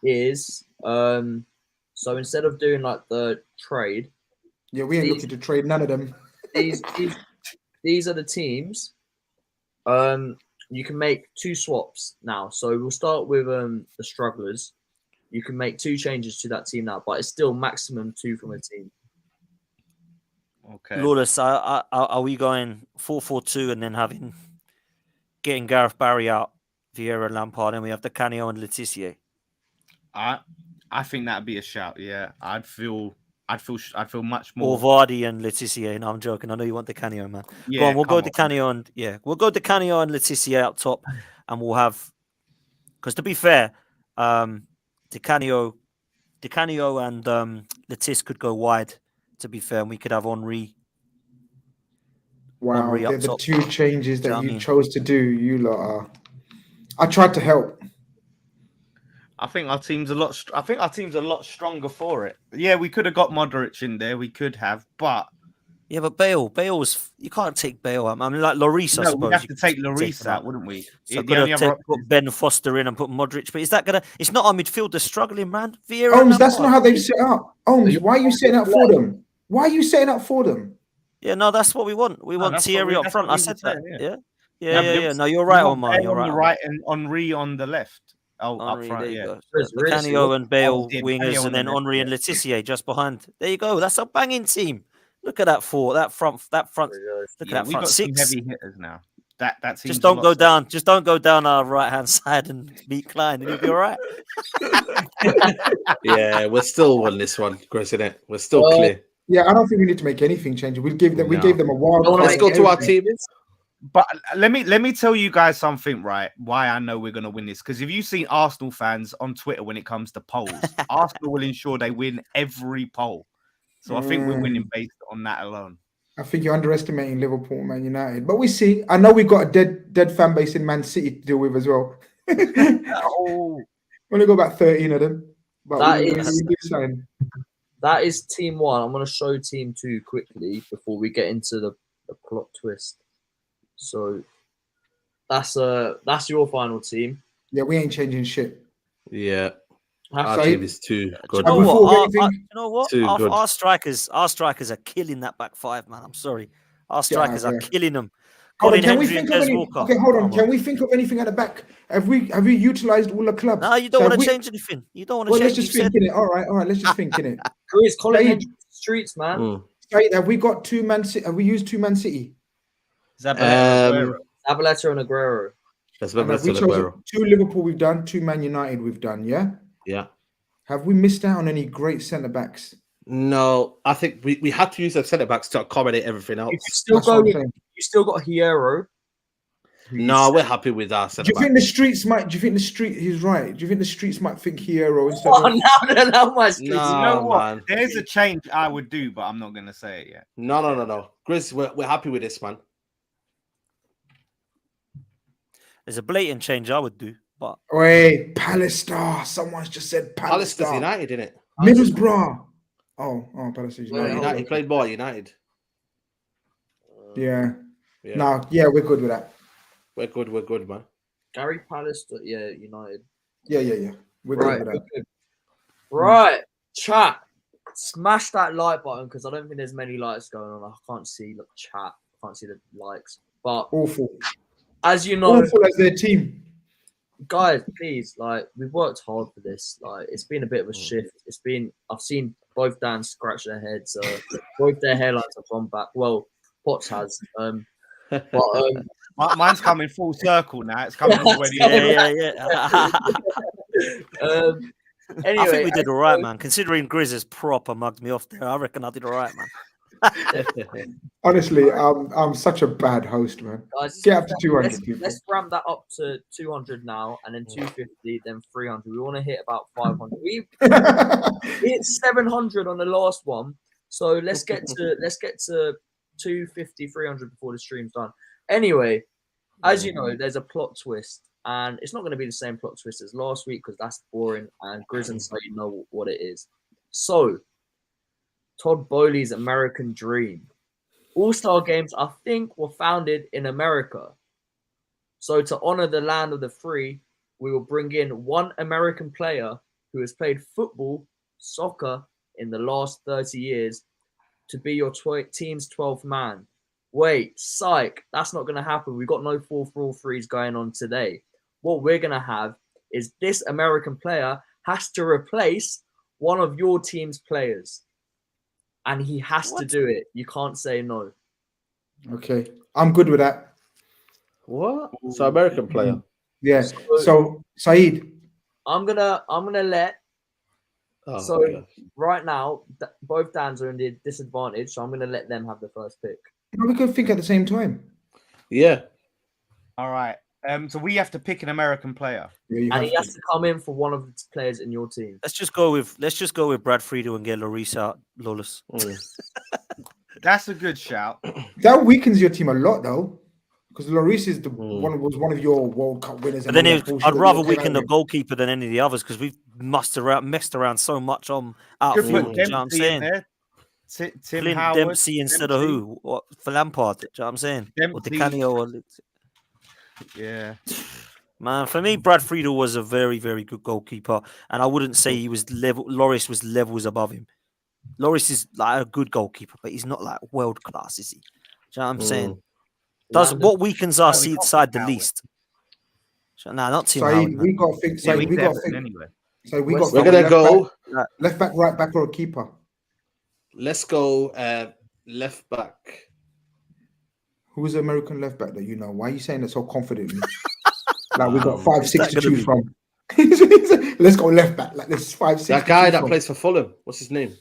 is so instead of doing like the trade,
we ain't looking to trade none of them.
These are the teams. You can make 2 swaps now. So we'll start with the strugglers. You can make 2 changes to that team now, but it's still maximum 2 from a team.
Okay.
Lawless, are we going 4-4-2 and then getting Gareth Barry out, Vieira, Lampard, and we have the Canio and Letizia?
I think that'd be a shout. Yeah, I'd feel much more.
Or Vardy and Letizia. No, I'm joking. I know you want the Canio, man. Yeah, go on, we'll go the Canio and Letizia out top, and we'll have. Because to be fair, the Canio and Letis could go wide. To be fair, and we could have Henry.
Wow, they're the 2 changes that you chose to do. You lot are. I tried to help.
I think our team's a lot stronger for it. Yeah, we could have got Modric in there. We could have, but
but Bale's you can't take Bale out. I mean, like Lloris, I suppose.
We'd have to take Lloris out, wouldn't we?
So put Ben Foster in and put Modric. But is that gonna? It's not our midfield. They're struggling, man.
Vieira, that's not how they've set up. Why are you setting up for them? Why are you setting up for them?
Yeah, no, that's what we want. We want Thierry up front. I said that. Yeah. No, you're right, Omar. You're right.
On the right and Henry on the left.
Henry, up front, Canio and Bale wingers, and then Henry and Letizia just behind. There you go. That's a banging team. Look at that 4. That front. Look at that front 6.
Heavy hitters now. That
just don't go down. Just don't go down our right hand side and beat Klein, and you'll be all right.
Yeah, we're still on this one, Grizz, isn't it? We're still clear.
Yeah, I don't think we need to make anything change. We gave them a wild.
Let's go to our team.
But let me tell you guys something, right? Why I know we're gonna win this. Because if you've seen Arsenal fans on Twitter when it comes to polls, Arsenal will ensure they win every poll. So I think we're winning based on that alone.
I think you're underestimating Liverpool, Man United. But we see. I know we've got a dead fan base in Man City to deal with as well. Only got about 13 of them. But
that is team 1. I'm going to show team 2 quickly before we get into the plot twist. So that's your final team.
Yeah, we ain't changing shit.
Yeah. Our team is too good.
You know what? Our strikers are killing that back 5, man. I'm sorry. Our strikers are killing them.
Can we think of anything at the back? Have we utilized all the clubs?
No, you don't want to change anything. You don't want to change.
Let's just think in it. All right. Let's just think in it.
Chris, Colin Streets, man.
Saeed, have we got 2 Man City? Have we used 2 Man City?
Is that
Zabaleta and Aguero.
That's two Liverpool we've done, 2 Man United we've done, yeah?
Yeah.
Have we missed out on any great centre-backs?
No, I think we had to use the centre-backs to accommodate everything else.
You still got Hierro.
No, we're happy with our centre-back.
Do you think the streets might... He's right. Do you think the streets might think Hierro instead of...
No, my streets.
No,
you know what?
man.
There's a change I would do, but I'm not going to say it yet.
No. Grizz, we're happy with this, man.
There's a blatant change I would do, but...
Wait, Pallister. Someone's just said Pallister.
Pallister's United, isn't it?
Middlesbrough. Oh, Pallister's United.
United. He played ball at United.
Yeah. No, yeah, we're good with that.
We're good, man.
Gary Pallister, yeah, United.
Yeah. We're good with that.
Right, chat. Smash that like button because I don't think there's many likes going on. I can't see the chat. I can't see the likes. But
awful.
As you know,
awful as their team.
Guys, please, like, we've worked hard for this. Like, it's been a bit of a shift. I've seen both Dan scratch their heads. Both their hairlines have gone back. Well, Potts has.
Mine's coming full circle now. It's coming all the way.
Yeah. Anyway, I think we did all right, man. Considering Grizz has proper mugged me off there, I reckon I did all right, man.
Honestly, I'm such a bad host, man. Guys, get up to 200 people.
Let's ramp that up to 200 now, and then 250, then 300. We want to hit about 500. We hit 700 on the last one, so let's get to 250, 300 before the stream's done. Anyway, as you know, there's a plot twist, and it's not going to be the same plot twist as last week because that's boring, and Grizz and Saeed know what it is. So, Todd Bowley's American Dream. All-Star games, I think, were founded in America. So to honor the land of the free, we will bring in one American player who has played football, soccer in the last 30 years to be your team's 12th man. Wait, psych, that's not going to happen. We've got no 4-4-3s going on today. What we're going to have is this American player has to replace one of your team's players. And he has to do it. You can't say no.
Okay. I'm good with that.
What? So American player.
Yeah. So Saeed.
I'm gonna let right now both Dans are in the disadvantage, so I'm gonna let them have the first pick.
We can think at the same time.
Yeah.
All right. So we have to pick an American player.
Yeah,
and he has to come in for one of the players in your team.
Let's just go with Brad Friedel and get Lloris out. Lawless.
That's a good shout.
That weakens your team a lot, though, because Lloris is was one of your World Cup winners.
But then I'd rather weaken the goalkeeper than any of the others because we've messed around so much on outfield. You know what I'm saying?
Tim
Howard, Dempsey instead of who? What, for Lampard? Do you know what I'm saying? Or Di Canio?
Yeah.
Man, for me, Brad Friedel was a very, very good goalkeeper, and I wouldn't say he was level. Lloris was levels above him. Lloris is like a good goalkeeper, but he's not like world class, is he? Do you know what I'm saying? What weakens our side the least? No, not Tim Howard.
We got to think. We got to think anyway. So we're
gonna go
left back, right back, or a keeper.
Let's go left back.
Who's the American left back that you know? Why are you saying it so confidently? Like we got 5, 6 to choose from. Let's go left back. Like there's 5, 6.
That guy that plays for Fulham. What's his name?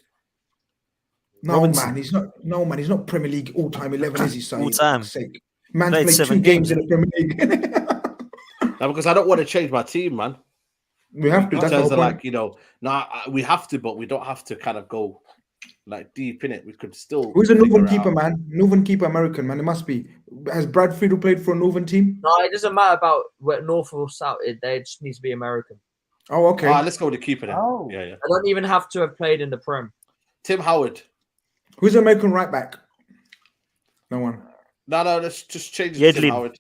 No Robinson. Man, he's not. No man, he's not Premier League all-time 11, is he? So
all-time.
Man's played 2 games in the Premier League.
No, because I don't want to change my team, man.
We have to. That's
like, we have to, but we don't have to kind of go like deep in it. We could still.
Who's a Northern keeper, man? Northern keeper, American, man. It must be. Has Brad Friedel played for a Northern team?
No, it doesn't matter about where North or South. They just needs to be American.
Oh, okay.
Let's go with the keeper then.
Oh,
yeah.
I don't even have to have played in the Prem.
Tim Howard.
Who's the American right back? No one.
No. Let's just change it to Tim Howard.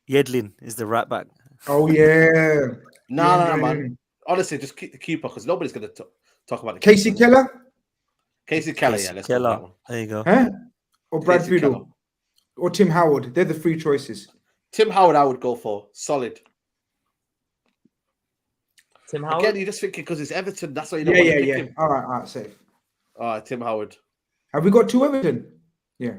Yedlin is the right back.
Oh yeah.
No, man. Honestly, just keep the keeper because nobody's going to talk about it.
Casey Keller.
Casey Keller, yeah. Let's go with that one.
There you go.
Huh? Or Brad Friedel. Or Tim Howard. They're the 3 choices.
Tim Howard, I would go for. Solid.
Tim Howard?
Again, you're just thinking because it's Everton. That's why you don't
want
to pick him.
All right, safe.
All right, Tim Howard.
Have we got 2 Everton? Yeah.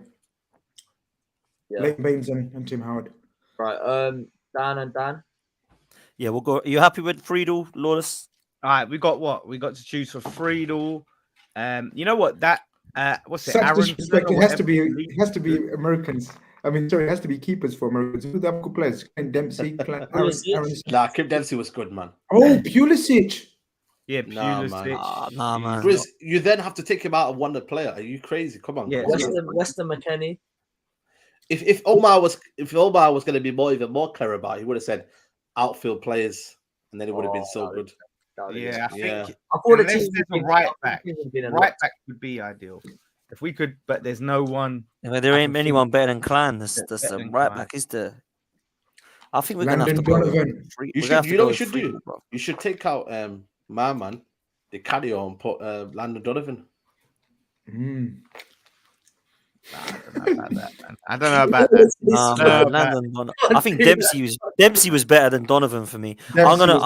Yeah.
Leighton Baines and Tim Howard.
Right. Dan and Dan.
Yeah, we'll go. Are you happy with Friedel, Lawless?
All right, we got what? We got to choose for Friedel. You know what? That what's it?
Such
Aaron.
disrespect. It has to be. It has to be Americans. I mean, sorry, it has to be keepers for Americans. Who the good players? Ken Dempsey, Aaron.
Nah, Kim Dempsey was good, man.
Oh, Pulisic.
Yeah,
Pulisic.
Nah, man.
Grizz, you then have to take him out of one player. Are you crazy? Come on.
Yeah,
Weston McKennie.
If Omar was going to be even more clear about it, he would have said outfield players, and then it would have been so good.
Yeah, I think.
I thought
there's a right back. Right back would be ideal if we could, but there's no one.
Yeah, there ain't anyone better than Klein. That's the right back. Is the? I think we're gonna have to go.
You should. You know what you should do? You should take out my man, the cardio, and put Landon Donovan.
I don't know about that.
I think Dempsey was better than Donovan for me.
Jonathan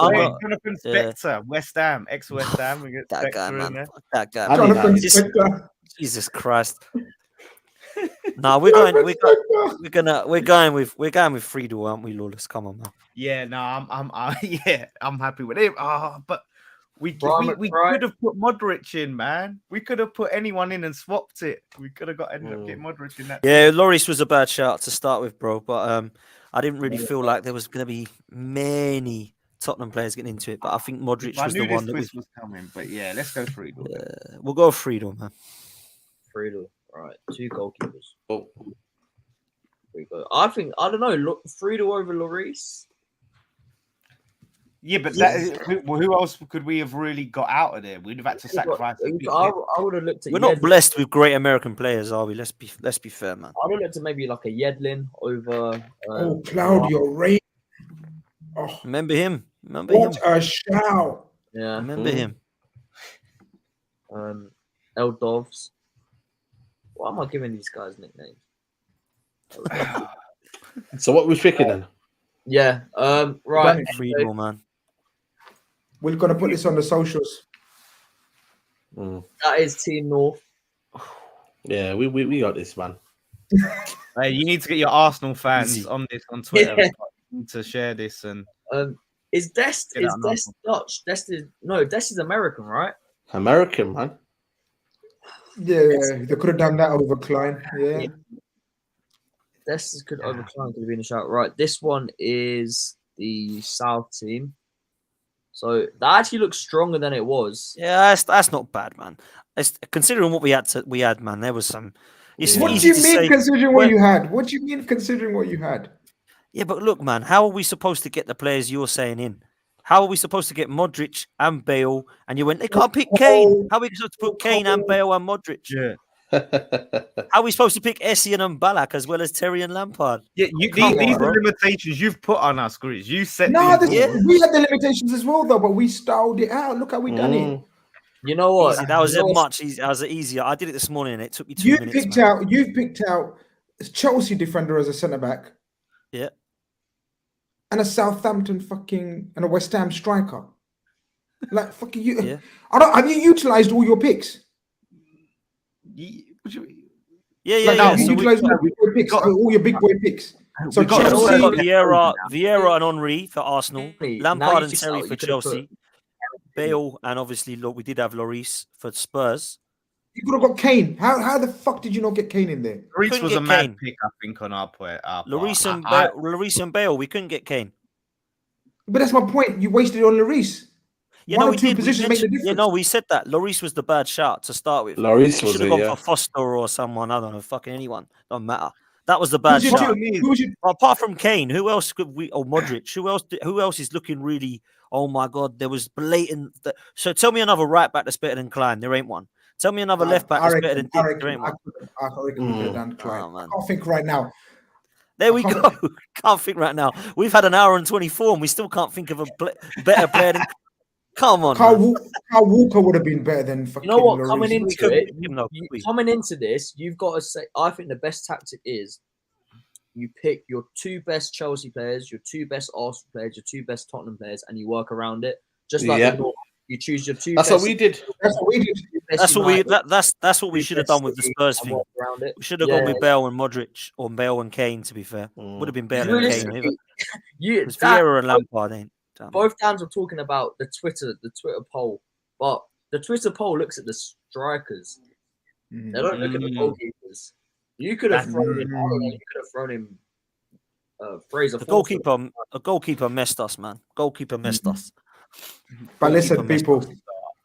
Spector, West Ham, ex-West Ham. We get
that guy, man.
there.
That guy. Jesus Christ. No, we're going with Friedel, aren't we, Lawless? Come on, man.
Yeah, no, I'm happy with him. But we could have put Modric in, man. We could have put anyone in and swapped it. We could have ended up getting Modric in that.
Yeah, Lloris was a bad shout to start with, bro. But I didn't really feel like there was going to be many Tottenham players getting into it. But I think Modric was the one that was
coming. But yeah, let's go Friedel.
We'll go Friedel, man.
Friedel, right? 2 goalkeepers. Oh, we go. I don't know. Friedel over Lloris.
Yeah, but who else could we have really got out of there? We'd have had to sacrifice.
I would have looked at.
We're not blessed with great American players, are we? Let's be fair, man.
I would have looked at maybe like a Yedlin over.
Claudio Rey.
Oh, remember him?
What a shout!
Yeah,
remember him.
El Dovs. Why am I giving these guys nicknames?
So what we're picking then?
Yeah. Right.
Friedel, man.
We're gonna put this on the socials.
That is Team North.
Yeah, we got this, man.
Hey, you need to get your Arsenal fans on Twitter to share this. And
is Dest Dutch? Dest is American, right?
American, man.
Yeah, they could have done that over Klein. Yeah.
Dest could over Klein could have been a shout. Right, this one is the South team. So that actually looks stronger than it was.
Yeah, that's not bad, man. Considering what we had, man, there was some.
What do you mean considering what you had? What do you mean considering what you had?
Yeah, but look, man, how are we supposed to get the players you're saying in? How are we supposed to get Modric and Bale? And you went, they can't pick Kane. How are we supposed to put Kane and Bale and Modric?
Yeah.
How are we supposed to pick Essien and Ballack as well as Terry and Lampard?
Yeah, these are limitations you've put on us, Grizz. You said
we had the limitations as well, though, but we styled it out. Look how we done it.
You know what?
Easy. That was easier. I did it this morning and it took me 2 minutes.
You've picked out a Chelsea defender as a centre back.
Yeah.
And a Southampton and a West Ham striker. Like fucking you.
Yeah.
Have you utilised all your picks?
Yeah.
You utilised all your big boy picks. So
Chelsea got Vieira and Henry for Arsenal, Lampard and Terry for Chelsea, Bale, and obviously look, we did have Lloris for Spurs.
You could have got Kane. How the fuck did you not get Kane in there?
Lloris was a mad pick, I think, on our point.
Lloris and Bale, we couldn't get Kane.
But that's my point. You wasted it on Lloris. One or two positions make the difference.
Yeah, no, we said that. Lloris was the bad shot to start with.
Lloris
should have gone for Foster or someone. I don't know, fucking anyone. Don't matter. That was the bad shot. Apart from Kane, who else could we? Oh, Modric. Who else is looking really? Oh my God, there was blatant. So tell me another right back that's better than Klein. There ain't one. Tell me another left back that's better than Dick. There ain't one.
I reckon we could have done Klein. I can't think right now.
There we go. Can't think right now. We've had an hour and 24, and we still can't think of a better player than. Come on,
Kyle Walker would have been better than fucking.
You know what?
Lloris.
Coming into this, you've got to say. I think the best tactic is you pick your 2 best Chelsea players, your 2 best Arsenal players, your 2 best Tottenham players, and you work around it. Just like you choose your 2.
That's what we did.
That's what we did.
Manchester
That's what we should have done with the Spurs thing. We should have gone with Bale and Modric or Bale and Kane. To be fair, would have been Bale and Kane. It was Vieira and Lampard. Ain't
both times we're talking about the Twitter poll, but the Twitter poll looks at the strikers. They don't look at the goalkeepers. You could have thrown in. I don't know. You could have thrown in. Fraser.
A goalkeeper messed us, man. Goalkeeper messed us.
But listen, people.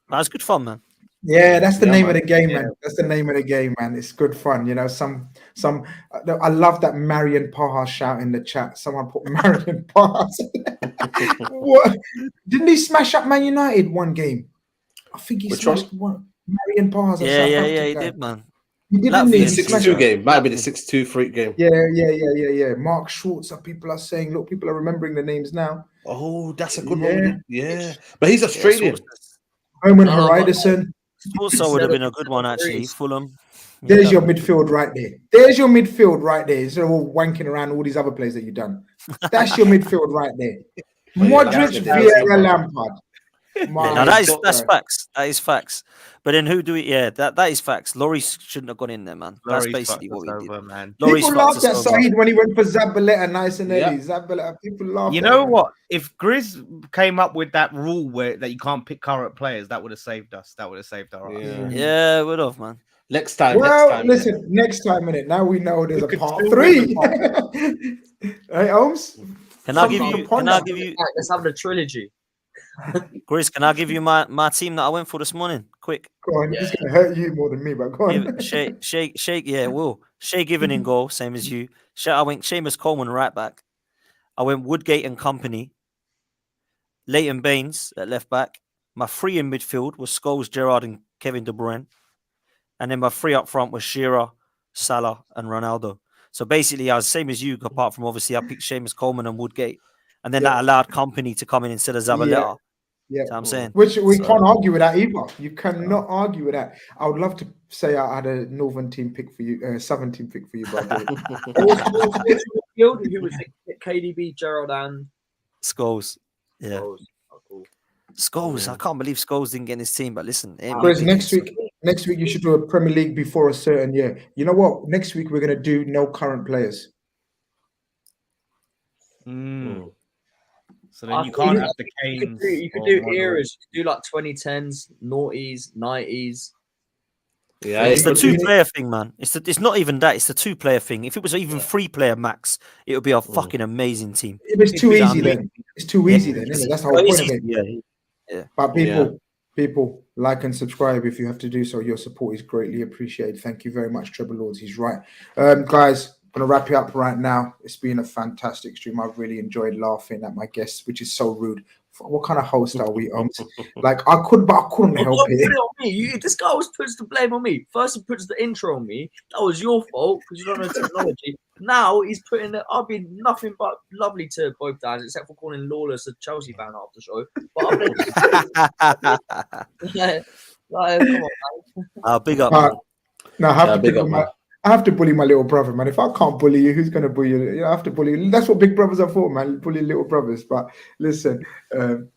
That's good fun, man.
Yeah, that's the name of the game, man. That's the name of the game, man. It's good fun, you know. I love that Marion Paha shout in the chat. Someone put Marion Paha. What? Didn't he smash up Man United one game? I think he smashed one. Marion Paha.
Yeah, he did, man.
He didn't
the 6-2 game. Might be the 6-2 freak game.
Yeah. Mark Schwartz. People are saying, look, people are remembering the names now.
Oh, that's a good one. Yeah. But he's Australian.
Owen Horizon.
Also would have been a good one, actually. Fulham.
There's your midfield right there. Instead of all wanking around all these other players that you've done. That's your midfield right there. Modric, Vieira, Lampard.
Now that's facts. That is facts. But then who do we? Yeah, that is facts. Laurie shouldn't have gone in there, man. That's basically what we did.
Man.
People laughed at Saeed when he went for Zabaleta nice and early. Zabaleta, people laughed.
You know what? If Grizz came up with that rule that you can't pick current players, that would have saved us. That would have saved our ass.
Yeah, would have, man.
Next time. Listen, next time, innit? Now we know there's a part 3. Hey, Holmes.
Can I give you?
Let's have the trilogy.
Grizz, can I give you my team that I went for this morning? Quick.
Go on, it's gonna hurt you more than me, but go on.
Shake, yeah, it will. Shay Given in goal, same as you. I went Seamus Coleman right back. I went Woodgate and company. Leighton Baines at left back. My 3 in midfield was Scholes, Gerrard, and Kevin De Bruyne. And then my 3 up front was Shearer, Salah, and Ronaldo. So basically, I was same as you, apart from obviously I picked Seamus Coleman and Woodgate. And then that allowed company to come in instead of Zabaleta.
Yeah,
I'm saying.
Which we can't argue with that either. You cannot argue with that. I would love to say I had a northern team pick for you, southern team pick for you, but
who was KDB, Gerald, and
Scholes? Yeah, Scholes. I can't believe Scholes didn't get in his team. But listen,
next week you should do a Premier League before a certain year. You know what? Next week we're gonna do no current players.
So then you can't have the Canes.
You could do eras. You could do like 2010s, noughties, 90s.
Yeah,
it's the 2-player thing, man. It's not even that. It's the 2-player thing. If it was even 3-player max, it would be a fucking amazing team.
It was too easy then. It's too easy then. Isn't it? That's the whole point of it.
Yeah.
But people, like and subscribe if you have to do so. Your support is greatly appreciated. Thank you very much, Treble Lords. He's right, guys. I'm gonna wrap it up right now. It's been a fantastic stream. I've really enjoyed laughing at my guests, which is so rude. What kind of host are we? Like I couldn't help it.
On me. This guy always puts the blame on me. First he puts the intro on me. That was your fault because you don't know technology. Now he's putting it. I've been nothing but lovely to both guys, except for calling Lawless a Chelsea fan after the show. But come on, man.
Big up.
No, I have to bully my little brother, man. If I can't bully you, who's going to bully you? I have to bully you. That's what big brothers are for, man. Bully little brothers. But listen, the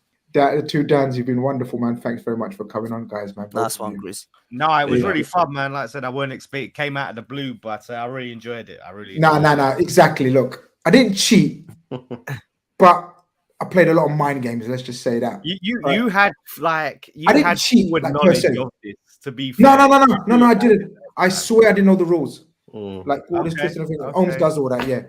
2 Dans, you've been wonderful, man. Thanks very much for coming on, guys, man.
Nice one, Grizz.
No, it was really fun, man. Like I said, I weren't expecting it. Came out of the blue, but I really enjoyed it.
No. Exactly. Look, I didn't cheat, but I played a lot of mind games. Let's just say that.
You had like
I didn't cheat
with
like
knowledge
person.
of this. To be fair.
No, I didn't. I swear I didn't know the rules. Like all this twisting of things. Holmes does all that, yeah.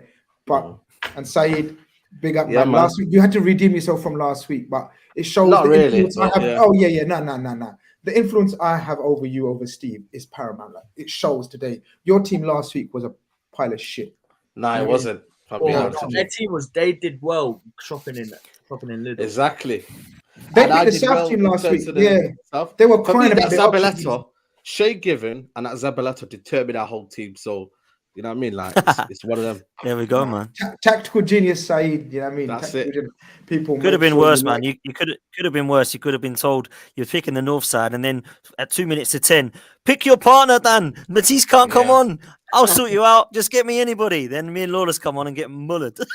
But and Saeed, big up, man. Last week you had to redeem yourself from last week, but it shows
not
the
really.
Influence I have. Oh yeah, no. The influence I have over you, over Steve, is paramount. Like, it shows today. Your team last week was a pile of shit.
No, it wasn't.
Their team they did well shopping in Lidl.
Exactly.
They beat the South team last week. Yeah, they were crying about that
Zabaleta. Shay Given and that Zabaleta determined our whole team. So, you know what I mean? Like, it's one of them.
There we go, man.
Tactical genius, Saeed. You know what I mean?
That's it.
People
could have been worse, man. You could have been worse. You could have been told you're picking the north side, and then at 2 minutes to 10, Pick your partner, Dan. Matisse can't come on. I'll sort you out. Just get me anybody. Then me and Lawless come on and get mullered.
Do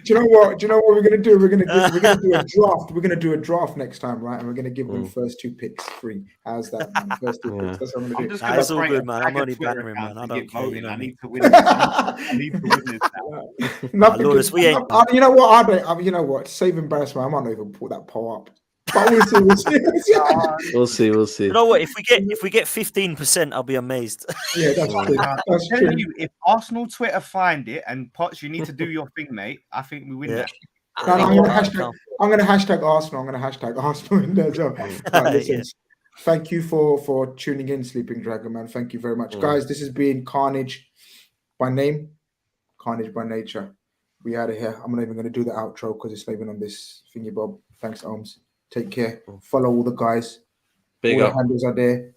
you know what? We're gonna do? We're gonna do a draft. We're gonna do a draft next time, right? And we're gonna give them first 2 picks free. How's that, man? First 2 picks. That's what I'm gonna do.
That's all good, man. I'm only bantering, man. I don't care.
I need to win this. I need to win this now.
Lawless, we ain't.
You know what? You know what? Save embarrassment. I might not even put that poll up. But we'll see.
We'll see.
You know what? If we get 15%, I'll be amazed.
Yeah, that's true. That's true.
You, if Arsenal Twitter find it, and Potts, you need to do your thing, mate. I think we win that.
I'm gonna hashtag Arsenal. I'm gonna hashtag Arsenal in there as well. Listen, thank you for tuning in, Sleeping Dragon, man. Thank you very much, guys. This has been Khanage by name, Khanage by nature. We out of here. I'm not even gonna do the outro because it's not even on this thingy, Bob. Thanks, Ohms. Take care. Follow all the guys.
Big
all
up.
The handles are there.